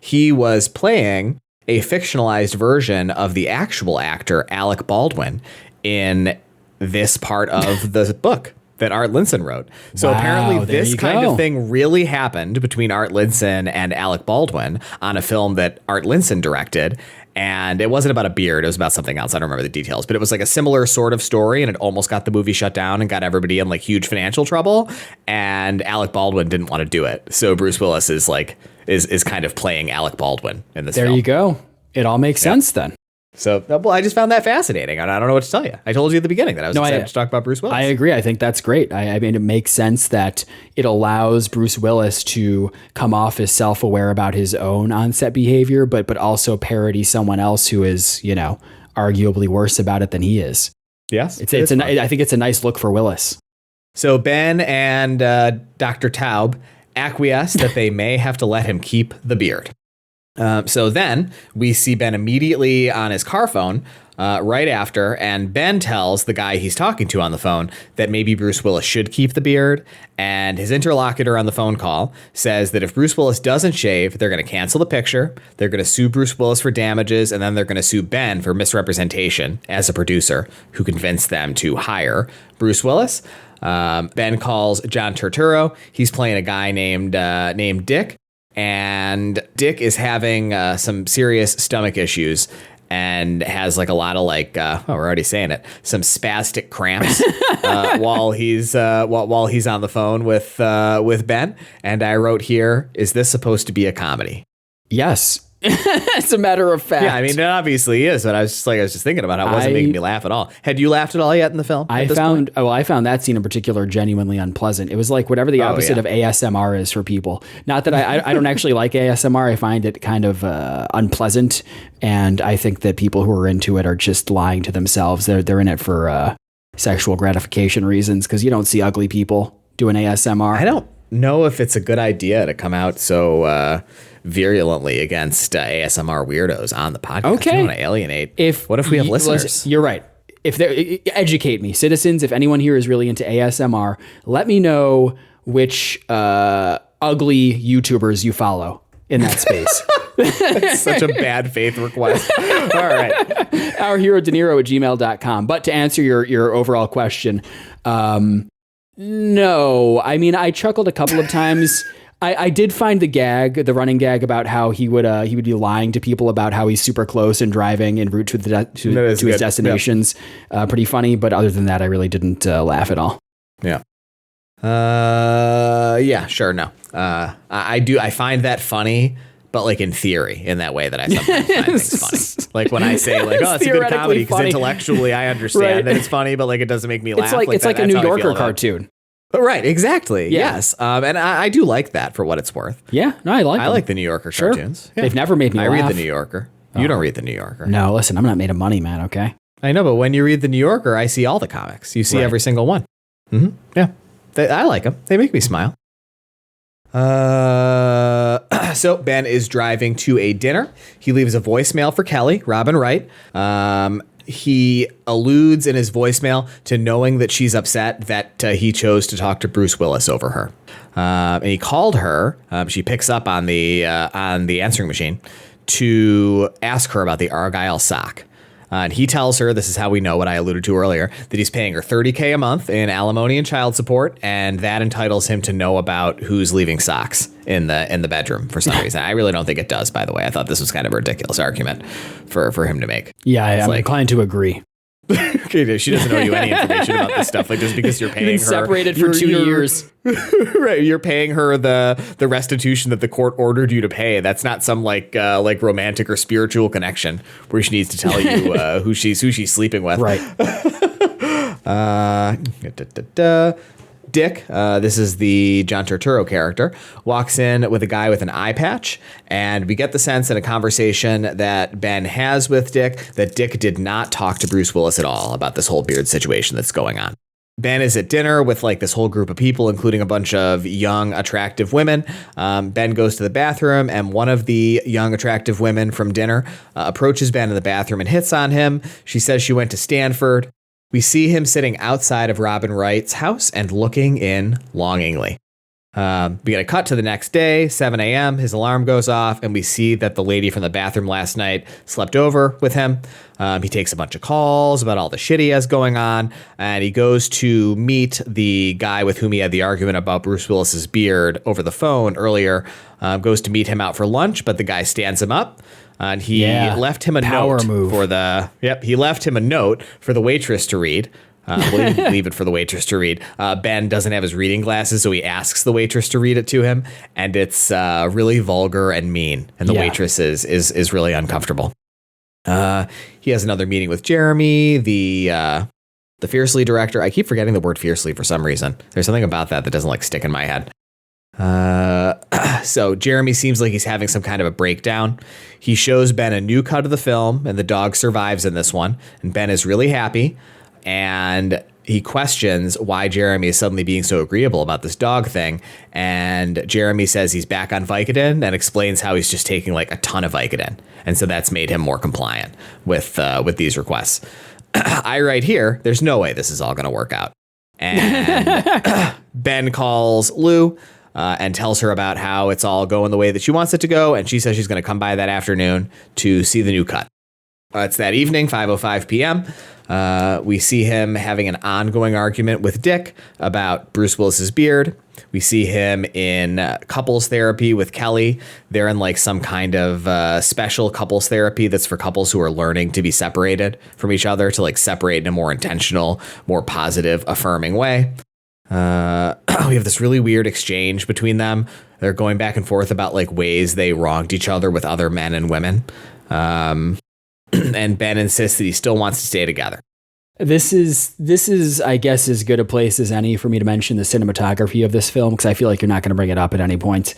He was playing a fictionalized version of the actual actor Alec Baldwin in this part of the book that Art Linson wrote. So apparently this kind of thing really happened between Art Linson and Alec Baldwin on a film that Art Linson directed. And it wasn't about a beard. It was about something else. I don't remember the details, but it was like a similar sort of story. And it almost got the movie shut down and got everybody in like huge financial trouble. And Alec Baldwin didn't want to do it. So Bruce Willis is like, is kind of playing Alec Baldwin in this film. There you go. It all makes sense then. So, well, I just found that fascinating. I don't know what to tell you. I told you at the beginning that I was excited to talk about Bruce Willis. I agree. I think that's great. I mean, it makes sense that it allows Bruce Willis to come off as self-aware about his own on-set behavior, but also parody someone else who is, you know, arguably worse about it than he is. Yes. I think it's a nice look for Willis. So Ben and Dr. Taub acquiesce that they may have to let him keep the beard. So then we see Ben immediately on his car phone right after, and Ben tells the guy he's talking to on the phone that maybe Bruce Willis should keep the beard. And his interlocutor on the phone call says that if Bruce Willis doesn't shave, they're going to cancel the picture. They're going to sue Bruce Willis for damages, and then they're going to sue Ben for misrepresentation as a producer who convinced them to hire Bruce Willis. Ben calls John Turturro. He's playing a guy named Dick. And Dick is having some serious stomach issues and has like a lot of like, we're already saying it, some spastic cramps while he's on the phone with Ben. And I wrote here, is this supposed to be a comedy? Yes. As a matter of fact. Yeah, I mean, it obviously is, but I was just thinking about how it wasn't making me laugh at all. Had you laughed at all yet in the film? I found that scene in particular genuinely unpleasant. It was like whatever the opposite of ASMR is for people. Not that I don't actually like ASMR. I find it kind of unpleasant, and I think that people who are into it are just lying to themselves. They're in it for sexual gratification reasons, because you don't see ugly people doing ASMR. I don't know if it's a good idea to come out so virulently against ASMR weirdos on the podcast. Okay. You don't want to alienate. What if we have listeners? Listen, you're right. If they educate me, citizens, if anyone here is really into ASMR, let me know which ugly YouTubers you follow in that space. That's such a bad faith request. All right. OurHeroDeNiro@gmail.com. But to answer your overall question, no. I mean, I chuckled a couple of times. I did find the running gag about how he would be lying to people about how he's super close and driving en route to his destinations. Pretty funny, but other than that, I really didn't laugh at all. Yeah. Yeah, sure. No. I find that funny, but like in theory, in that way that I sometimes find things funny. Like when I say like, oh, it's a good comedy because intellectually I understand that it's funny, but like it doesn't make me laugh. It's like a New Yorker cartoon. Right, exactly. Yeah. Yes. And I do like that for what it's worth. Yeah, no, I like the New Yorker cartoons. Yeah. They've never made me laugh. I read the New Yorker. You don't read the New Yorker. No, listen, I'm not made of money, man, okay? I know, but when you read the New Yorker, I see all the comics. You see every single one. Mm-hmm. Yeah. I like them. They make me smile. So Ben is driving to a dinner. He leaves a voicemail for Kelly, Robin Wright. He alludes in his voicemail to knowing that she's upset that he chose to talk to Bruce Willis over her. And he called her. She picks up on the answering machine to ask her about the Argyle sock. And he tells her, this is how we know what I alluded to earlier, that he's paying her $30K a month in alimony and child support, and that entitles him to know about who's leaving socks in the bedroom for some reason. I really don't think it does, by the way. I thought this was kind of a ridiculous argument for him to make. Yeah, I'm inclined to agree. Okay, she doesn't owe you any information about this stuff. Like just because you're paying her, separated for 2 years, right? You're paying her the restitution that the court ordered you to pay. That's not some like romantic or spiritual connection where she needs to tell you who she's sleeping with. Right. Dick, this is the John Turturro character, walks in with a guy with an eye patch, and we get the sense in a conversation that Ben has with Dick that Dick did not talk to Bruce Willis at all about this whole beard situation that's going on. Ben is at dinner with like this whole group of people, including a bunch of young, attractive women. Ben goes to the bathroom, and one of the young, attractive women from dinner approaches Ben in the bathroom and hits on him. She says she went to Stanford. We see him sitting outside of Robin Wright's house and looking in longingly. We get a cut to the next day, 7 a.m. His alarm goes off, and we see that the lady from the bathroom last night slept over with him. He takes a bunch of calls about all the shit he has going on, and he goes to meet the guy with whom he had the argument about Bruce Willis's beard over the phone earlier. Goes to meet him out for lunch, but the guy stands him up. And he left him a note for the. Yep, he left him a note for the waitress to read. We'll leave it for the waitress to read. Ben doesn't have his reading glasses, so he asks the waitress to read it to him, and it's really vulgar and mean. And the waitress is really uncomfortable. He has another meeting with Jeremy, the Fiercely director. I keep forgetting the word fiercely for some reason. There's something about that doesn't like stick in my head. So Jeremy seems like he's having some kind of a breakdown. He shows Ben a new cut of the film, and the dog survives in this one. And Ben is really happy, and he questions why Jeremy is suddenly being so agreeable about this dog thing. And Jeremy says he's back on Vicodin and explains how he's just taking like a ton of Vicodin. And so that's made him more compliant with these requests. I write here, there's no way this is all going to work out. And Ben calls Lou and tells her about how it's all going the way that she wants it to go. And she says she's going to come by that afternoon to see the new cut. It's that evening, 5:05 p.m. We see him having an ongoing argument with Dick about Bruce Willis's beard. We see him in couples therapy with Kelly. They're in like some kind of special couples therapy that's for couples who are learning to be separated from each other, to like separate in a more intentional, more positive, affirming way. we have this really weird exchange between them. They're going back and forth about like ways they wronged each other with other men and women. And Ben insists that he still wants to stay together. This is, I guess, as good a place as any for me to mention the cinematography of this film, because I feel like you're not going to bring it up at any point.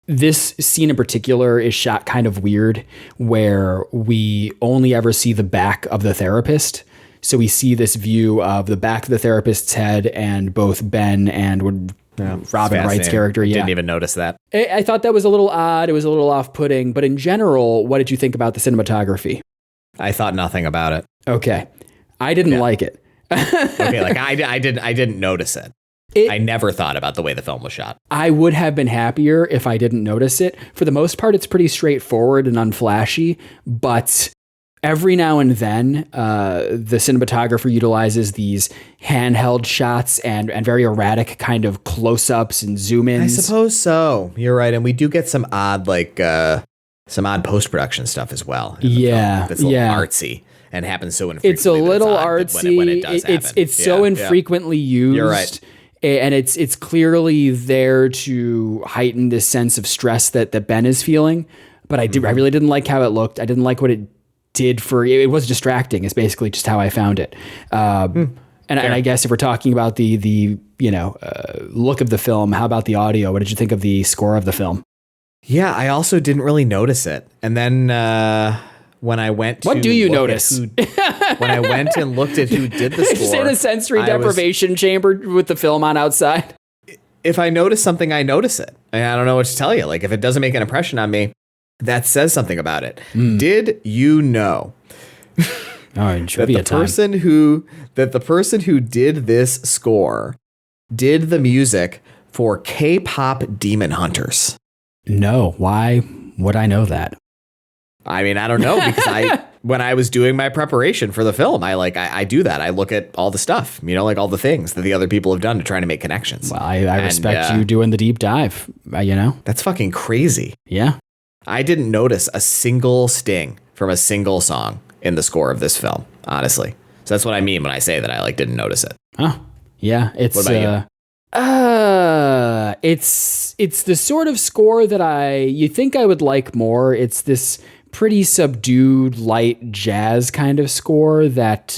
This scene in particular is shot kind of weird, where we only ever see the back of the therapist. So we see this view of the back of the therapist's head, and both Ben and Robin Wright's character. Didn't even notice that. I thought that was a little odd. It was a little off-putting. But in general, what did you think about the cinematography? I thought nothing about it. Okay. I didn't like it. Okay, like I didn't notice it. I never thought about the way the film was shot. I would have been happier if I didn't notice it. For the most part, it's pretty straightforward and unflashy, but every now and then, the cinematographer utilizes these handheld shots and very erratic kind of close-ups and zoom-ins. I suppose so. You're right, and we do get some odd post-production stuff as well. Yeah, that's a little artsy and happens so infrequently. It's a little artsy. When it does happen. It's so infrequently used. You're right. And it's clearly there to heighten this sense of stress that Ben is feeling. But I really didn't like how it looked. I didn't like what it did it was distracting. Is basically just how I found it. And I guess if we're talking about the look of the film, how about the audio? What did you think of the score of the film? Yeah, I also didn't really notice it. And then when I went to what do you notice? When I went and looked at who did the score, just in a sensory deprivation chamber with the film on outside. If I notice something, I notice it. And I don't know what to tell you. Like if it doesn't make an impression on me, that says something about it. Did you know that the person who did this score did the music for K-pop Demon Hunters? No. Why would I know that? I mean, I don't know, because when I was doing my preparation for the film, I do that. I look at all the stuff, like all the things that the other people have done to try to make connections. Well, I respect you doing the deep dive, That's fucking crazy. Yeah. I didn't notice a single sting from a single song in the score of this film, honestly. So that's what I mean when I say that I didn't notice it. Oh, yeah. It's what about you? It's the sort of score that you think I would like more. It's this pretty subdued, light jazz kind of score that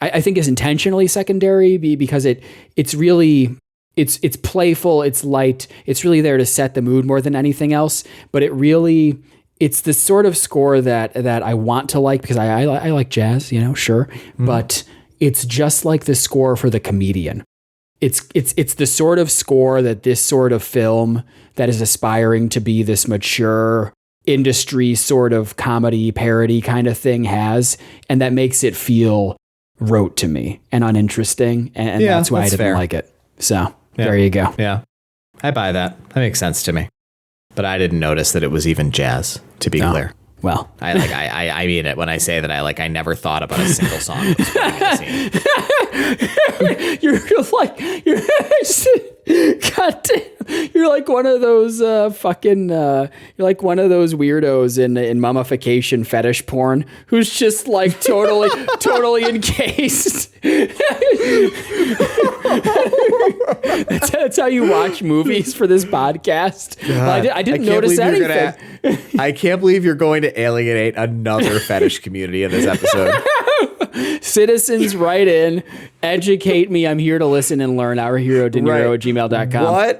I think is intentionally secondary because it's really it's playful, it's light, it's really there to set the mood more than anything else. But it's the sort of score that I want to like because I like jazz, sure, but it's just like the score for The Comedian. It's the sort of score that this sort of film that is aspiring to be this mature industry sort of comedy parody kind of thing has, and that makes it feel rote to me and uninteresting, and that's why I didn't like it. So there you go. Yeah, I buy that. That makes sense to me. But I didn't notice that it was even jazz, to be clear. Well, I mean it when I say that I never thought about a single song that was playing in the scene. You're like one of those you're like one of those weirdos in mummification fetish porn who's just like totally encased. That's how you watch movies for this podcast. Well, I didn't notice anything. I can't believe you're going to alienate another fetish community in this episode. Citizens, write in, educate me. I'm here to listen and learn. OurHeroDeNiro@gmail.com.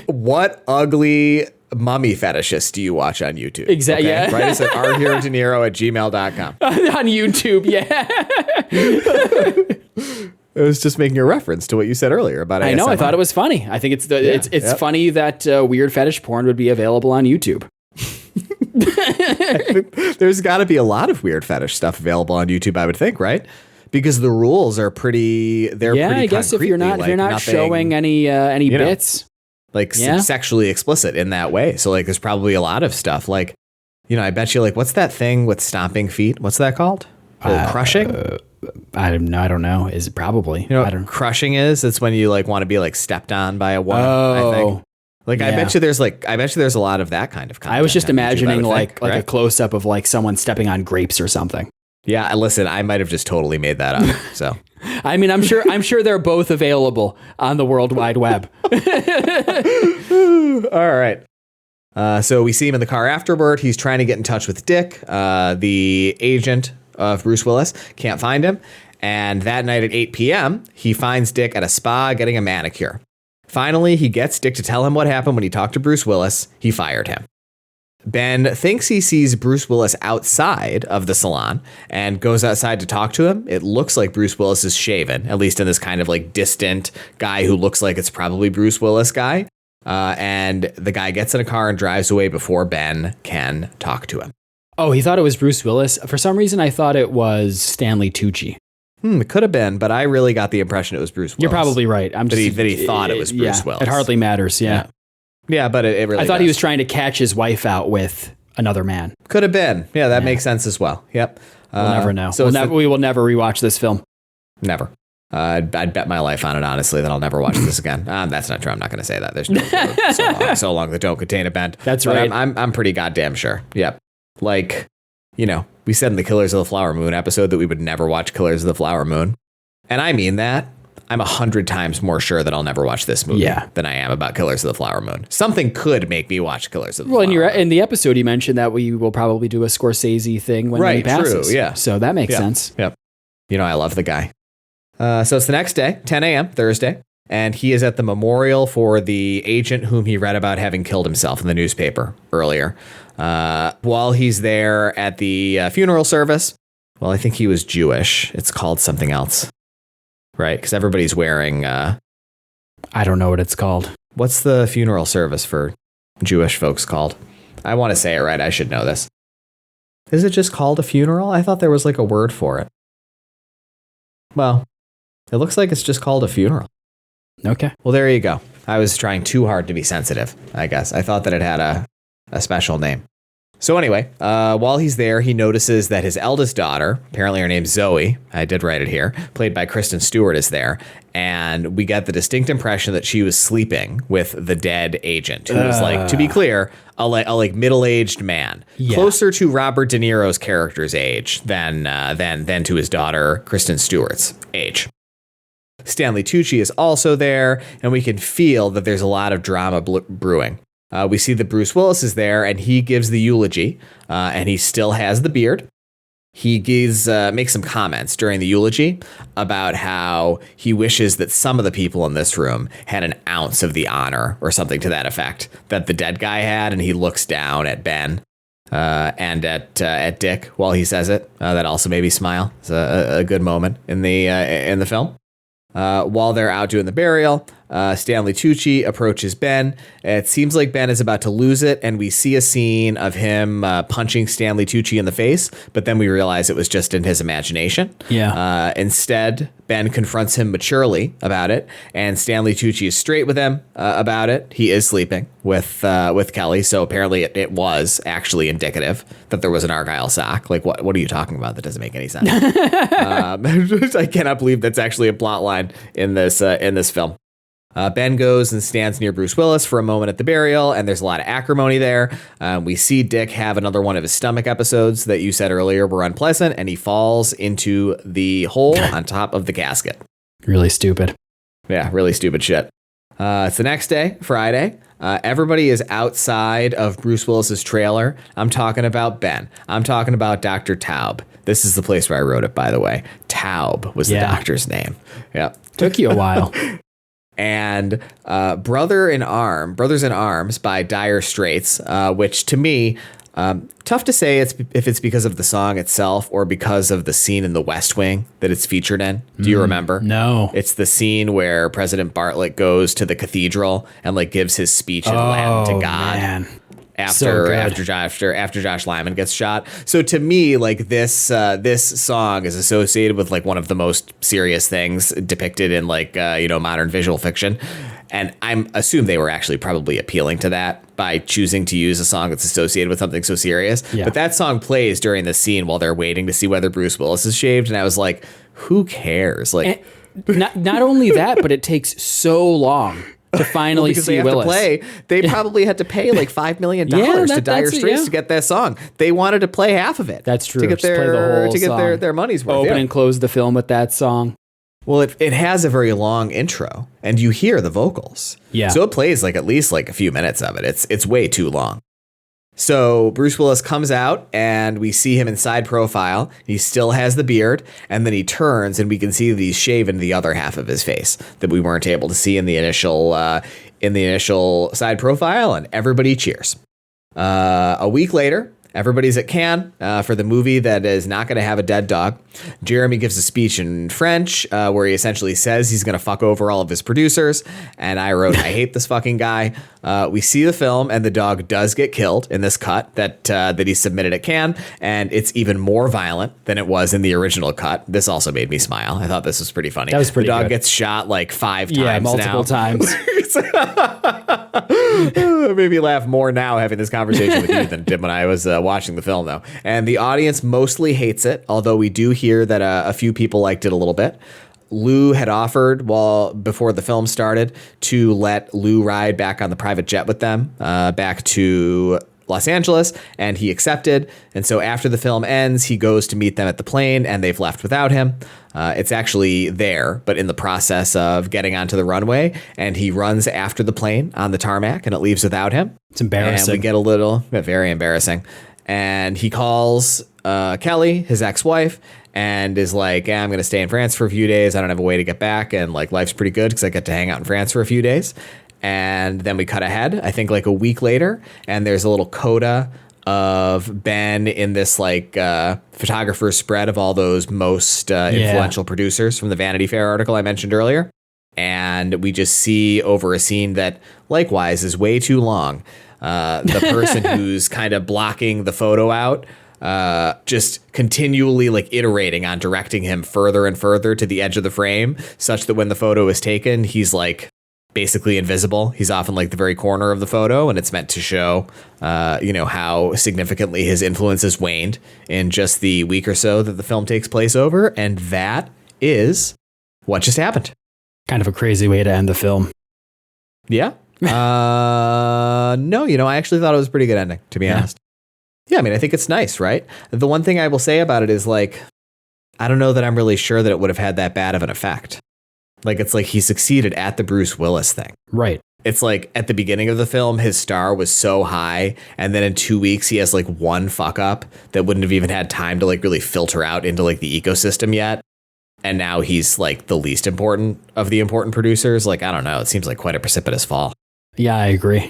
What ugly mummy fetishist do you watch on YouTube? Exactly. Okay? Yeah. Write us at OurHeroDeNiro@gmail.com. On YouTube, yeah. I was just making a reference to what you said earlier about ASMR. I know. I thought it was funny. I think it's funny that weird fetish porn would be available on YouTube. There's got to be a lot of weird fetish stuff available on YouTube, I would think, right? Because the rules are pretty. I guess if you're not showing any bits, sexually explicit in that way. So there's probably a lot of stuff. I bet you what's that thing with stomping feet? What's that called? Crushing? I don't know. Is it probably? I don't know. Crushing is. It's when you want to be stepped on by a woman. I think. I bet you there's a lot of that kind of content. I was just imagining a close up of someone stepping on grapes or something. Yeah, listen, I might have just totally made that up. So I mean, I'm sure they're both available on the World Wide Web. All right. So we see him in the car afterward. He's trying to get in touch with Dick, the agent of Bruce Willis. Can't find him. And that night at 8 p.m., he finds Dick at a spa getting a manicure. Finally, he gets Dick to tell him what happened when he talked to Bruce Willis. He fired him. Ben thinks he sees Bruce Willis outside of the salon and goes outside to talk to him. It looks like Bruce Willis is shaven, at least in this kind of like distant guy who looks like it's probably Bruce Willis guy. And the guy gets in a car and drives away before Ben can talk to him. Oh, he thought it was Bruce Willis. For some reason, I thought it was Stanley Tucci. It could have been, but I really got the impression it was Bruce Willis. You're probably right. That he thought it was Bruce Willis. It hardly matters. Yeah. Yeah, but it really I thought does. he was trying to catch his wife out with another man. Could have been. Yeah, that makes sense as well. Yep. We'll never know. So we will never rewatch this film. Never. I'd bet my life on it, honestly, that I'll never watch this again. That's not true. I'm not going to say that. There's no so long that don't contain a bend. That's but right. I'm pretty goddamn sure. Yep. Like, we said in the Killers of the Flower Moon episode that we would never watch Killers of the Flower Moon. And I mean that. I'm 100 times more sure that I'll never watch this movie than I am about Killers of the Flower Moon. Something could make me watch Killers of the Flower Moon. In the episode, you mentioned that we will probably do a Scorsese thing when he passes. True, yeah. So that makes sense. Yep. I love the guy. So it's the next day, 10 a.m., Thursday, and he is at the memorial for the agent whom he read about having killed himself in the newspaper earlier. While he's there at the funeral service, well, I think he was Jewish. It's called something else. Right, because everybody's wearing... I don't know what it's called. What's the funeral service for Jewish folks called? I want to say it right. I should know this. Is it just called a funeral? I thought there was like a word for it. Well, it looks like it's just called a funeral. Okay. Well, there you go. I was trying too hard to be sensitive, I guess. I thought that it had a special name. So anyway, while he's there, he notices that his eldest daughter, apparently her name's Zoe, I did write it here, played by Kristen Stewart, is there. And we get the distinct impression that she was sleeping with the dead agent, who was like, to be clear, a middle-aged man. Yeah. Closer to Robert De Niro's character's age than to his daughter, Kristen Stewart's age. Stanley Tucci is also there, and we can feel that there's a lot of drama brewing. We see that Bruce Willis is there, and he gives the eulogy, and he still has the beard. He makes some comments during the eulogy about how he wishes that some of the people in this room had an ounce of the honor or something to that effect that the dead guy had, and he looks down at Ben and at Dick while he says it. That also made me smile. It's a good moment in the film. While they're out doing the burial, Stanley Tucci approaches Ben. It seems like Ben is about to lose it, and we see a scene of him punching Stanley Tucci in the face, but then we realize it was just in his imagination. Yeah. Instead, Ben confronts him maturely about it, and Stanley Tucci is straight with him about it. He is sleeping with Kelly, so apparently it was actually indicative that there was an Argyle sock. Like, what are you talking about? That doesn't make any sense. I cannot believe that's actually a plot line in this film. Ben goes and stands near Bruce Willis for a moment at the burial, and there's a lot of acrimony there. We see Dick have another one of his stomach episodes that you said earlier were unpleasant, and he falls into the hole on top of the casket. Really stupid. Yeah, really stupid shit. It's the next day, Friday. Everybody is outside of Bruce Willis's trailer. I'm talking about Ben. I'm talking about Dr. Taub. This is the place where I wrote it, by the way. Taub was the doctor's name. Yeah. Took you a while. And Brothers in Arms by Dire Straits, which to me, tough to say if it's because of the song itself or because of the scene in The West Wing that it's featured in. Do you remember? No. It's the scene where President Bartlett goes to the cathedral and like gives his speech in Latin to God. Man. After Josh Lyman gets shot. So to me, like this song is associated with like one of the most serious things depicted in like modern visual fiction, and I'm assume they were actually probably appealing to that by choosing to use a song that's associated with something so serious. Yeah. But that song plays during the scene while they're waiting to see whether Bruce Willis is shaved, and I was like, who cares? Like, not only that, but it takes so long to finally because see they have Willis. to play. They probably had to pay like $5 million to Dire Straits to get that song. They wanted to play half of it. That's true. To get Just play the whole their song. their money's worth. Open and close the film with that song. Well, it has a very long intro, and you hear the vocals. Yeah. So it plays like at least like a few minutes of it. It's way too long. So Bruce Willis comes out, and we see him in side profile. He still has the beard, and then he turns, and we can see that he's shaven the other half of his face that we weren't able to see in the initial side profile, and everybody cheers. A week later, everybody's at Cannes for the movie that is not going to have a dead dog. Jeremy gives a speech in French where he essentially says he's going to fuck over all of his producers. And I wrote, I hate this fucking guy. We see the film, and the dog does get killed in this cut that he submitted at Cannes. And it's even more violent than it was in the original cut. This also made me smile. I thought this was pretty funny. That was pretty The dog good. gets shot like 5 times Yeah, multiple times. It made me laugh more now having this conversation with you than it did when I was watching the film, though. And the audience mostly hates it, although we do hear that a few people liked it a little bit. Lou had offered, before the film started, to let Lou ride back on the private jet with them back to Los Angeles, and he accepted. And so after the film ends, he goes to meet them at the plane, and they've left without him. It's actually there, but in the process of getting onto the runway, and he runs after the plane on the tarmac, and it leaves without him. It's embarrassing. And we get very embarrassing. And he calls Kelly, his ex-wife, and is like, I'm going to stay in France for a few days. I don't have a way to get back, and like life's pretty good because I get to hang out in France for a few days. And then we cut ahead, I think like a week later, and there's a little coda of Ben in this like photographer's spread of all those most influential producers from the Vanity Fair article I mentioned earlier. And we just see over a scene that likewise is way too long. The person who's kind of blocking the photo out just continually like iterating on directing him further and further to the edge of the frame, such that when the photo is taken, he's like basically invisible. He's often like the very corner of the photo, and it's meant to show, how significantly his influence has waned in just the week or so that the film takes place over. And that is what just happened. Kind of a crazy way to end the film. Yeah. No, I actually thought it was a pretty good ending, to be honest. Yeah, I mean, I think it's nice, right? The one thing I will say about it is like, I don't know that I'm really sure that it would have had that bad of an effect. Like, it's like he succeeded at the Bruce Willis thing. Right. It's like at the beginning of the film, his star was so high. And then in 2 weeks, he has like one fuck up that wouldn't have even had time to like really filter out into like the ecosystem yet. And now he's like the least important of the important producers. Like, I don't know. It seems like quite a precipitous fall. Yeah, I agree.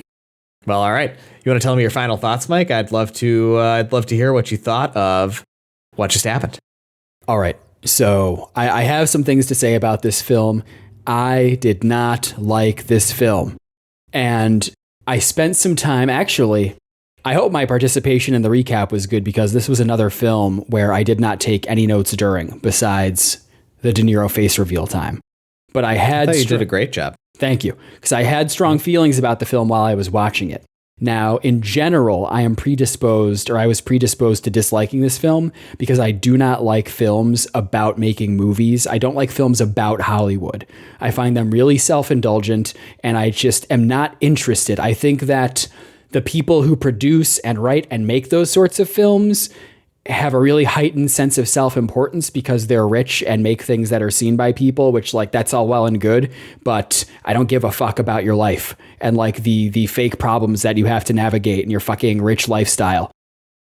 Well, all right. You want to tell me your final thoughts, Mike? I'd love to hear what you thought of what just happened. All right. So I have some things to say about this film. I did not like this film. And I spent some time, actually, I hope my participation in the recap was good, because this was another film where I did not take any notes during, besides the De Niro face reveal time. But I thought you did a great job. Thank you. Because I had strong feelings about the film while I was watching it. Now, in general, I was predisposed to disliking this film because I do not like films about making movies. I don't like films about Hollywood. I find them really self-indulgent, and I just am not interested. I think that the people who produce and write and make those sorts of films have a really heightened sense of self-importance because they're rich and make things that are seen by people, which like that's all well and good, but I don't give a fuck about your life and like the fake problems that you have to navigate in your fucking rich lifestyle.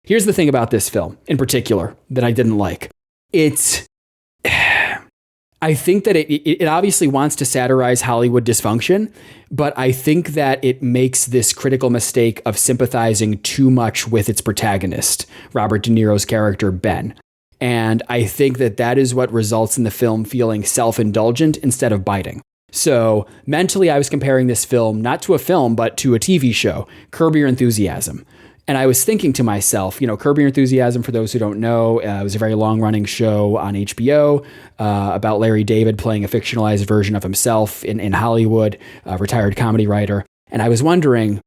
Here's the thing about this film in particular that I didn't like. I think that it obviously wants to satirize Hollywood dysfunction, but I think that it makes this critical mistake of sympathizing too much with its protagonist, Robert De Niro's character, Ben. And I think that is what results in the film feeling self-indulgent instead of biting. So mentally, I was comparing this film not to a film, but to a TV show, Curb Your Enthusiasm. And I was thinking to myself, Curb Your Enthusiasm, for those who don't know, it was a very long-running show on HBO about Larry David playing a fictionalized version of himself in Hollywood, a retired comedy writer. And I was wondering,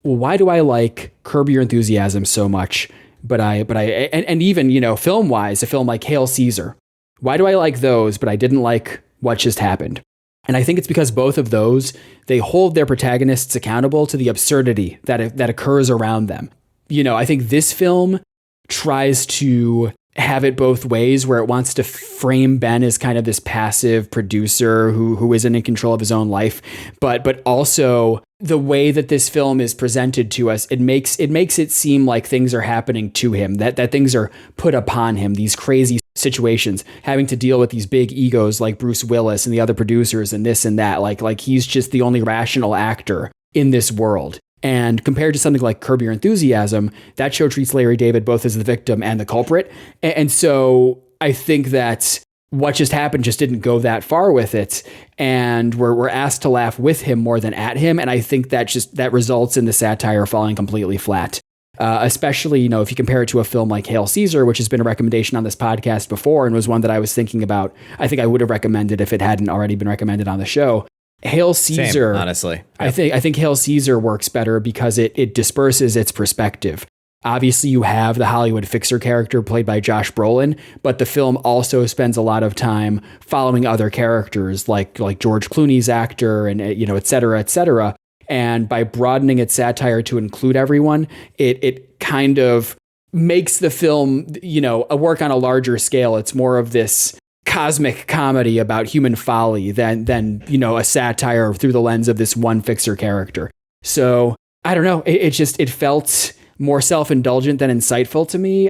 well, why do I like Curb Your Enthusiasm so much? But even, film-wise, a film like Hail Caesar, why do I like those, but I didn't like What Just Happened? And I think it's because both of those, they hold their protagonists accountable to the absurdity that occurs around them. I think this film tries to have it both ways, where it wants to frame Ben as kind of this passive producer who isn't in control of his own life, but also the way that this film is presented to us, it makes it seem like things are happening to him, that things are put upon him, these crazy situations, having to deal with these big egos like Bruce Willis and the other producers and this and that, like he's just the only rational actor in this world. And compared to something like Curb Your Enthusiasm, that show treats Larry David both as the victim and the culprit. And so I think that what just happened just didn't go that far with it. And we're asked to laugh with him more than at him. And I think that results in the satire falling completely flat. Especially, if you compare it to a film like Hail Caesar, which has been a recommendation on this podcast before and was one that I was thinking about. I think I would have recommended if it hadn't already been recommended on the show. Hail Caesar, same, honestly. Yep. I think Hail Caesar works better because it disperses its perspective. Obviously, you have the Hollywood fixer character played by Josh Brolin, but the film also spends a lot of time following other characters like George Clooney's actor and et cetera, et cetera. And by broadening its satire to include everyone, it kind of makes the film, a work on a larger scale. It's more of this cosmic comedy about human folly than a satire through the lens of this one fixer character. So I don't know. It felt more self-indulgent than insightful to me.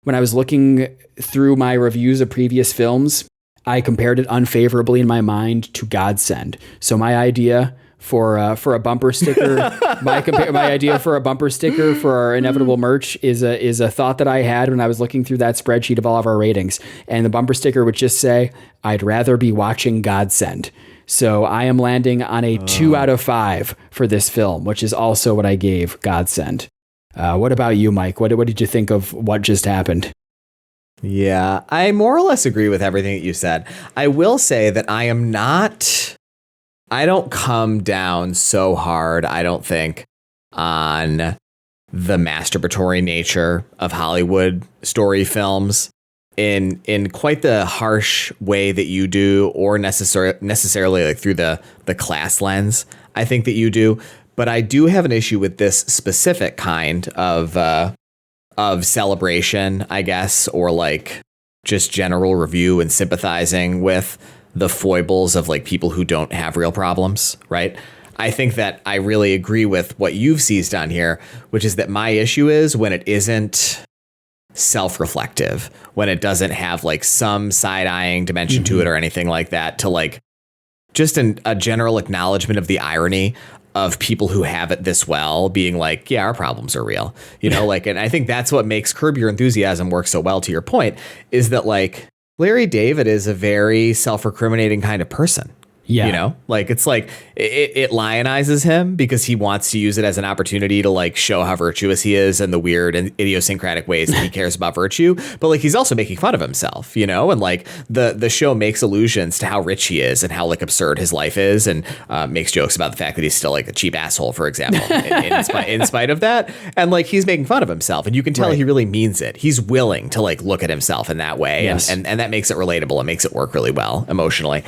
When I was looking through my reviews of previous films, I compared it unfavorably in my mind to Godsend. So my idea for a bumper sticker, my idea for a bumper sticker for our inevitable merch is a thought that I had when I was looking through that spreadsheet of all of our ratings, and the bumper sticker would just say, "I'd rather be watching Godsend." So I am landing on a 2 out of 5 for this film, which is also what I gave Godsend. What about you, Mike? What did you think of what just happened? Yeah, I more or less agree with everything that you said. I will say that I don't come down so hard, I don't think, on the masturbatory nature of Hollywood story films in quite the harsh way that you do, or necessarily like through the class lens, I think that you do. But I do have an issue with this specific kind of celebration, I guess, or like just general review and sympathizing with the foibles of like people who don't have real problems, right? I think that I really agree with what you've seized on here, which is that my issue is when it isn't self-reflective, when it doesn't have like some side-eyeing dimension to it or anything like that, to like just a general acknowledgement of the irony of people who have it this well being like, yeah, our problems are real, like, and I think that's what makes Curb Your Enthusiasm work so well, to your point, is that like Larry David is a very self-recriminating kind of person. Yeah. Like it's like it lionizes him because he wants to use it as an opportunity to like show how virtuous he is and the weird and idiosyncratic ways that he cares about virtue. But like he's also making fun of himself, and like the show makes allusions to how rich he is and how like absurd his life is, and makes jokes about the fact that he's still like a cheap asshole, for example, in spite of that. And like he's making fun of himself, and you can tell he really means it. He's willing to like look at himself in that way. Yes. And that makes it relatable. It makes it work really well emotionally.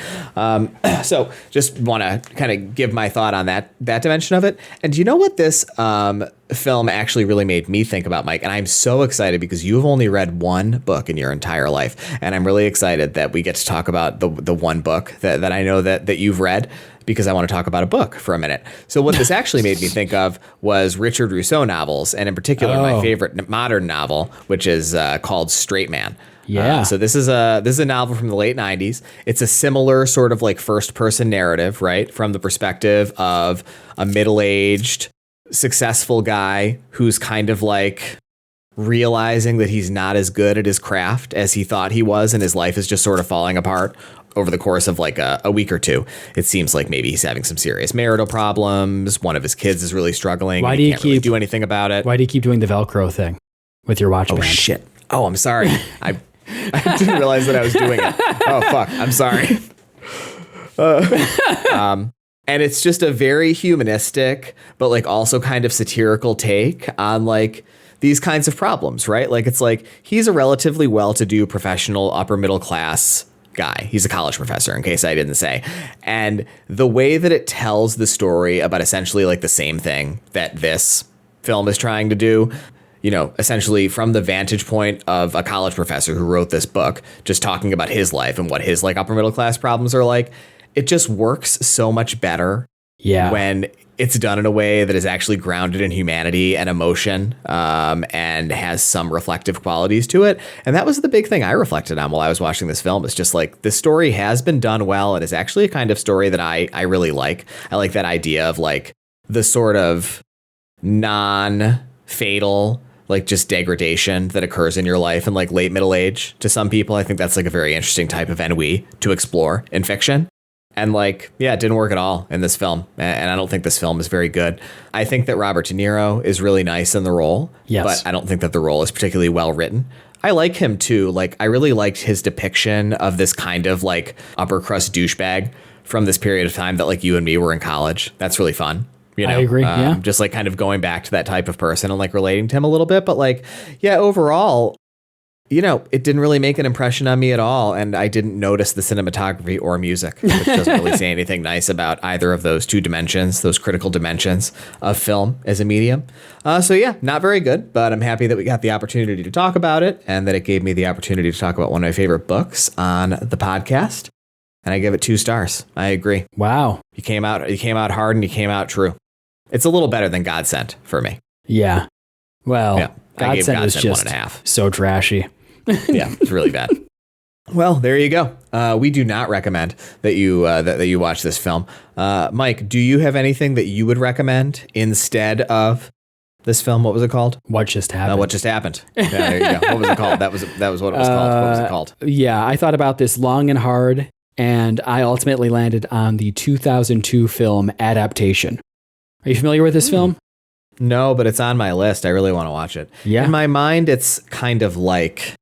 So just want to kind of give my thought on that dimension of it. And do you know what this film actually really made me think about, Mike? And I'm so excited because you've only read one book in your entire life. And I'm really excited that we get to talk about the one book that I know that you've read, because I want to talk about a book for a minute. So what this actually made me think of was Richard Rousseau novels, and in particular my favorite modern novel, which is called Straight Man. Yeah. So this is a novel from the late 90s. It's a similar sort of like first person narrative, right? From the perspective of a middle-aged, successful guy who's kind of like realizing that he's not as good at his craft as he thought he was, and his life is just sort of falling apart over the course of like a week or two. It seems like maybe he's having some serious marital problems. One of his kids is really struggling. Why do you can't really do anything about it? Why do you keep doing the Velcro thing with your watch band? Oh, shit. Oh, I'm sorry. I didn't realize that I was doing it. Oh, fuck. I'm sorry. And it's just a very humanistic, but like also kind of satirical take on like these kinds of problems, right? Like it's like he's a relatively well-to-do professional upper middle class guy. He's a college professor, in case I didn't say. And the way that it tells the story about essentially like the same thing that this film is trying to do, essentially from the vantage point of a college professor who wrote this book, just talking about his life and what his like upper middle class problems are like. It just works so much better when it's done in a way that is actually grounded in humanity and emotion, and has some reflective qualities to it. And that was the big thing I reflected on while I was watching this film. It's just like, this story has been done well. It is actually a kind of story that I really like. I like that idea of like the sort of non-fatal, like just degradation that occurs in your life in like late middle age to some people. I think that's like a very interesting type of ennui to explore in fiction. And like, yeah, it didn't work at all in this film. And I don't think this film is very good. I think that Robert De Niro is really nice in the role. Yes. But I don't think that the role is particularly well written. I like him too. Like, I really liked his depiction of this kind of like upper crust douchebag from this period of time that like you and me were in college. That's really fun. You know, I agree. Yeah. Just like kind of going back to that type of person and like relating to him a little bit. But like, yeah, overall, it didn't really make an impression on me at all. And I didn't notice the cinematography or music, which doesn't really say anything nice about either of those two dimensions, those critical dimensions of film as a medium. So yeah, not very good, but I'm happy that we got the opportunity to talk about it and that it gave me the opportunity to talk about one of my favorite books on the podcast. And I give it 2 stars. I agree. Wow. You came out hard and you came out true. It's a little better than Godsent for me. Yeah. Well, yeah, I gave Godsent is just 1.5. so trashy. Yeah, it's really bad. Well, there you go. We do not recommend that you watch this film. Mike, do you have anything that you would recommend instead of this film? What was it called? What Just Happened? What Just Happened. Yeah, there you go. What was it called? That was what it was called. What was it called? Yeah, I thought about this long and hard, and I ultimately landed on the 2002 film Adaptation. Are you familiar with this film? No, but it's on my list. I really want to watch it. Yeah. In my mind, it's kind of like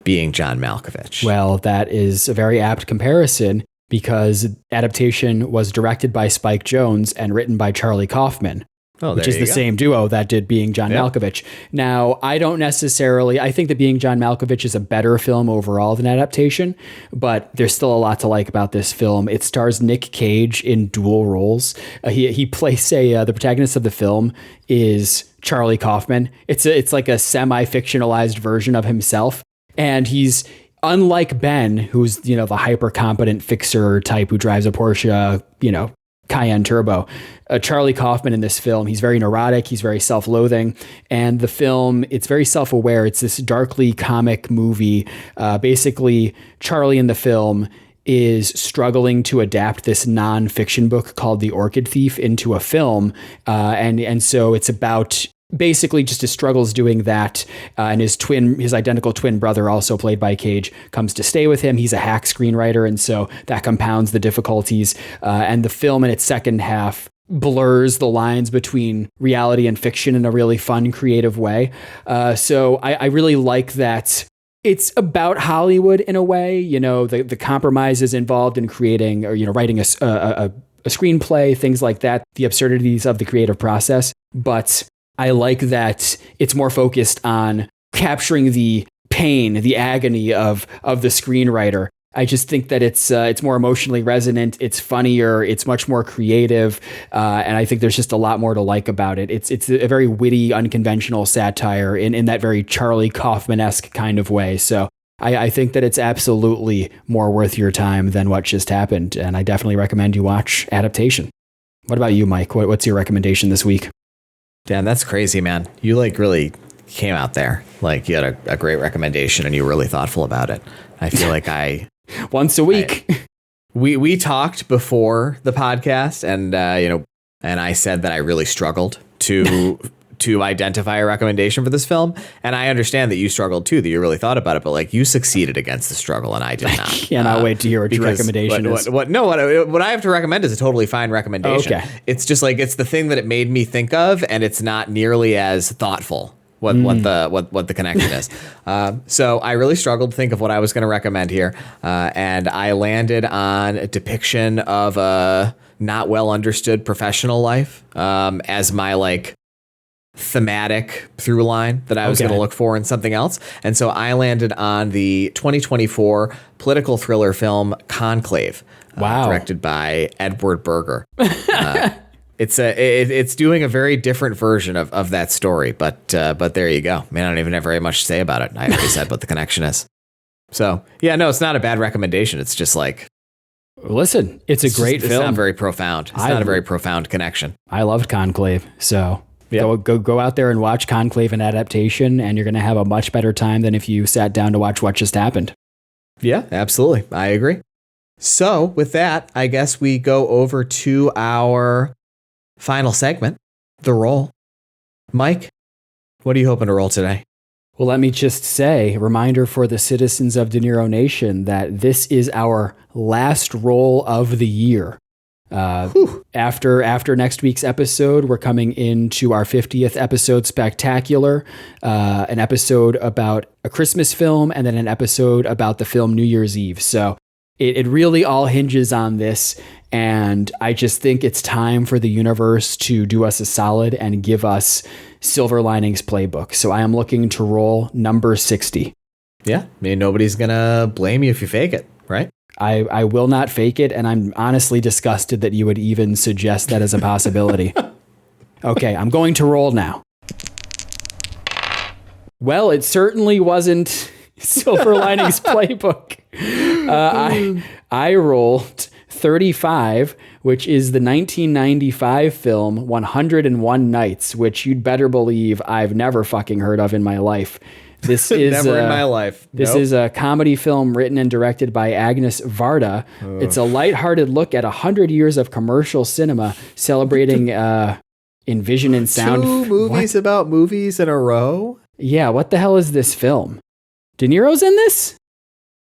Being John Malkovich. Well, that is a very apt comparison because Adaptation was directed by Spike Jonze and written by Charlie Kaufman, which is the same duo that did Being John Malkovich. Now, I think that Being John Malkovich is a better film overall than Adaptation, but there's still a lot to like about this film. It stars Nick Cage in dual roles. He plays the protagonist of the film is Charlie Kaufman. It's like a semi-fictionalized version of himself. And he's unlike Ben, who's, the hyper competent fixer type who drives a Porsche, Cayenne Turbo. Charlie Kaufman in this film, he's very neurotic, he's very self-loathing, and the film, it's very self-aware. It's this darkly comic movie. Basically, Charlie in the film is struggling to adapt this non-fiction book called The Orchid Thief into a film, and so it's about basically just his struggles doing that, and his identical twin brother, also played by Cage, comes to stay with him. He's a hack screenwriter, and so that compounds the difficulties. And the film in its second half blurs the lines between reality and fiction in a really fun, creative way. So I really like that. It's about Hollywood in a way, the compromises involved in creating or, writing a screenplay, things like that, the absurdities of the creative process. But I like that it's more focused on capturing the pain, the agony of the screenwriter. I just think that it's more emotionally resonant. It's funnier. It's much more creative, and I think there's just a lot more to like about it. It's a very witty, unconventional satire in that very Charlie Kaufman-esque kind of way. So I think that it's absolutely more worth your time than What Just Happened, and I definitely recommend you watch Adaptation. What about you, Mike? What's your recommendation this week? Damn, that's crazy, man. You really came out there. Like, you had a great recommendation and you were really thoughtful about it. I feel like once a week. We talked before the podcast and and I said that I really struggled to identify a recommendation for this film. And I understand that you struggled too, that you really thought about it, but you succeeded against the struggle and I did not. I cannot wait to hear what your recommendation is. What I have to recommend is a totally fine recommendation. Okay. It's just it's the thing that it made me think of, and it's not nearly as thoughtful what the connection is. So I really struggled to think of what I was going to recommend here. And I landed on a depiction of a not well understood professional life as my thematic through line that I was going to look for in something else. And so I landed on the 2024 political thriller film Conclave, directed by Edward Berger. It's doing a very different version of that story, but there you go. I mean, I don't even have very much to say about it. I already said what the connection is. So yeah, no, it's not a bad recommendation. It's just like, listen, it's a great film. It's not very profound. It's not a very profound connection. I loved Conclave, so go out there and watch Conclave and adaptation, and you're going to have a much better time than if you sat down to watch What Just Happened. Yeah, absolutely. I agree. So with that, I guess we go over to our final segment, the roll. Mike, what are you hoping to roll today? Well, let me just say, reminder for the citizens of De Niro Nation that this is our last roll of the year. After next week's episode, we're coming into our 50th episode spectacular, an episode about a Christmas film, and then an episode about the film New Year's Eve. So it really all hinges on this, and I just think it's time for the universe to do us a solid and give us Silver Linings Playbook. So I am looking to roll number 60. Yeah, I mean, nobody's going to blame you if you fake it, right? I will not fake it, and I'm honestly disgusted that you would even suggest that as a possibility. Okay, I'm going to roll now. Well, it certainly wasn't Silver Linings Playbook. I rolled 35, which is the 1995 film 101 Nights, which you'd better believe I've never fucking heard of in my life. This is never in my life. This is a comedy film written and directed by Agnes Varda. It's a lighthearted look at 100 years of commercial cinema, celebrating Envision and Sound. 2 movies about movies in a row? Yeah, what the hell is this film? De Niro's in this?